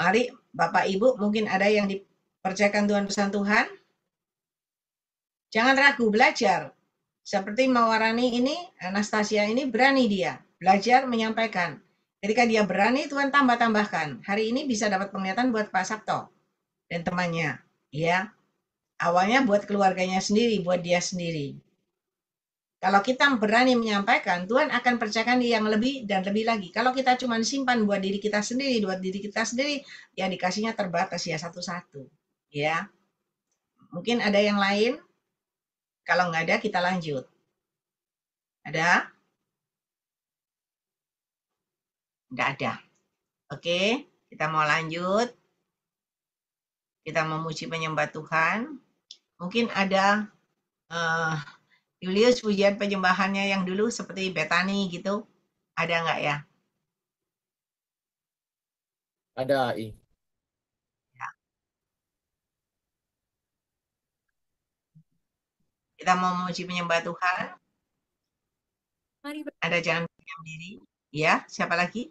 Mari Bapak Ibu, mungkin ada yang dipercayakan Tuhan pesan Tuhan. Jangan ragu, belajar. Seperti Mawarani ini, Anastasia ini berani dia belajar menyampaikan. Ketika dia berani, Tuhan tambah-tambahkan. Hari ini bisa dapat penglihatan buat Pak Sabto dan temannya. Ya, awalnya buat keluarganya sendiri, buat dia sendiri. Kalau kita berani menyampaikan, Tuhan akan percayakan yang lebih dan lebih lagi. Kalau kita cuma simpan buat diri kita sendiri, ya dikasihnya terbatas ya satu-satu. Ya, mungkin ada yang lain. Kalau nggak ada, kita lanjut. Ada? Nggak ada. Oke, kita mau lanjut. Kita memuji penyembah Tuhan. Mungkin ada Julius pujian penyembahannya yang dulu seperti Betani gitu. Ada nggak ya? Ada, I. Ya. Kita mau memuji penyembah Tuhan. Ada jangan diam diri. Ya, siapa lagi?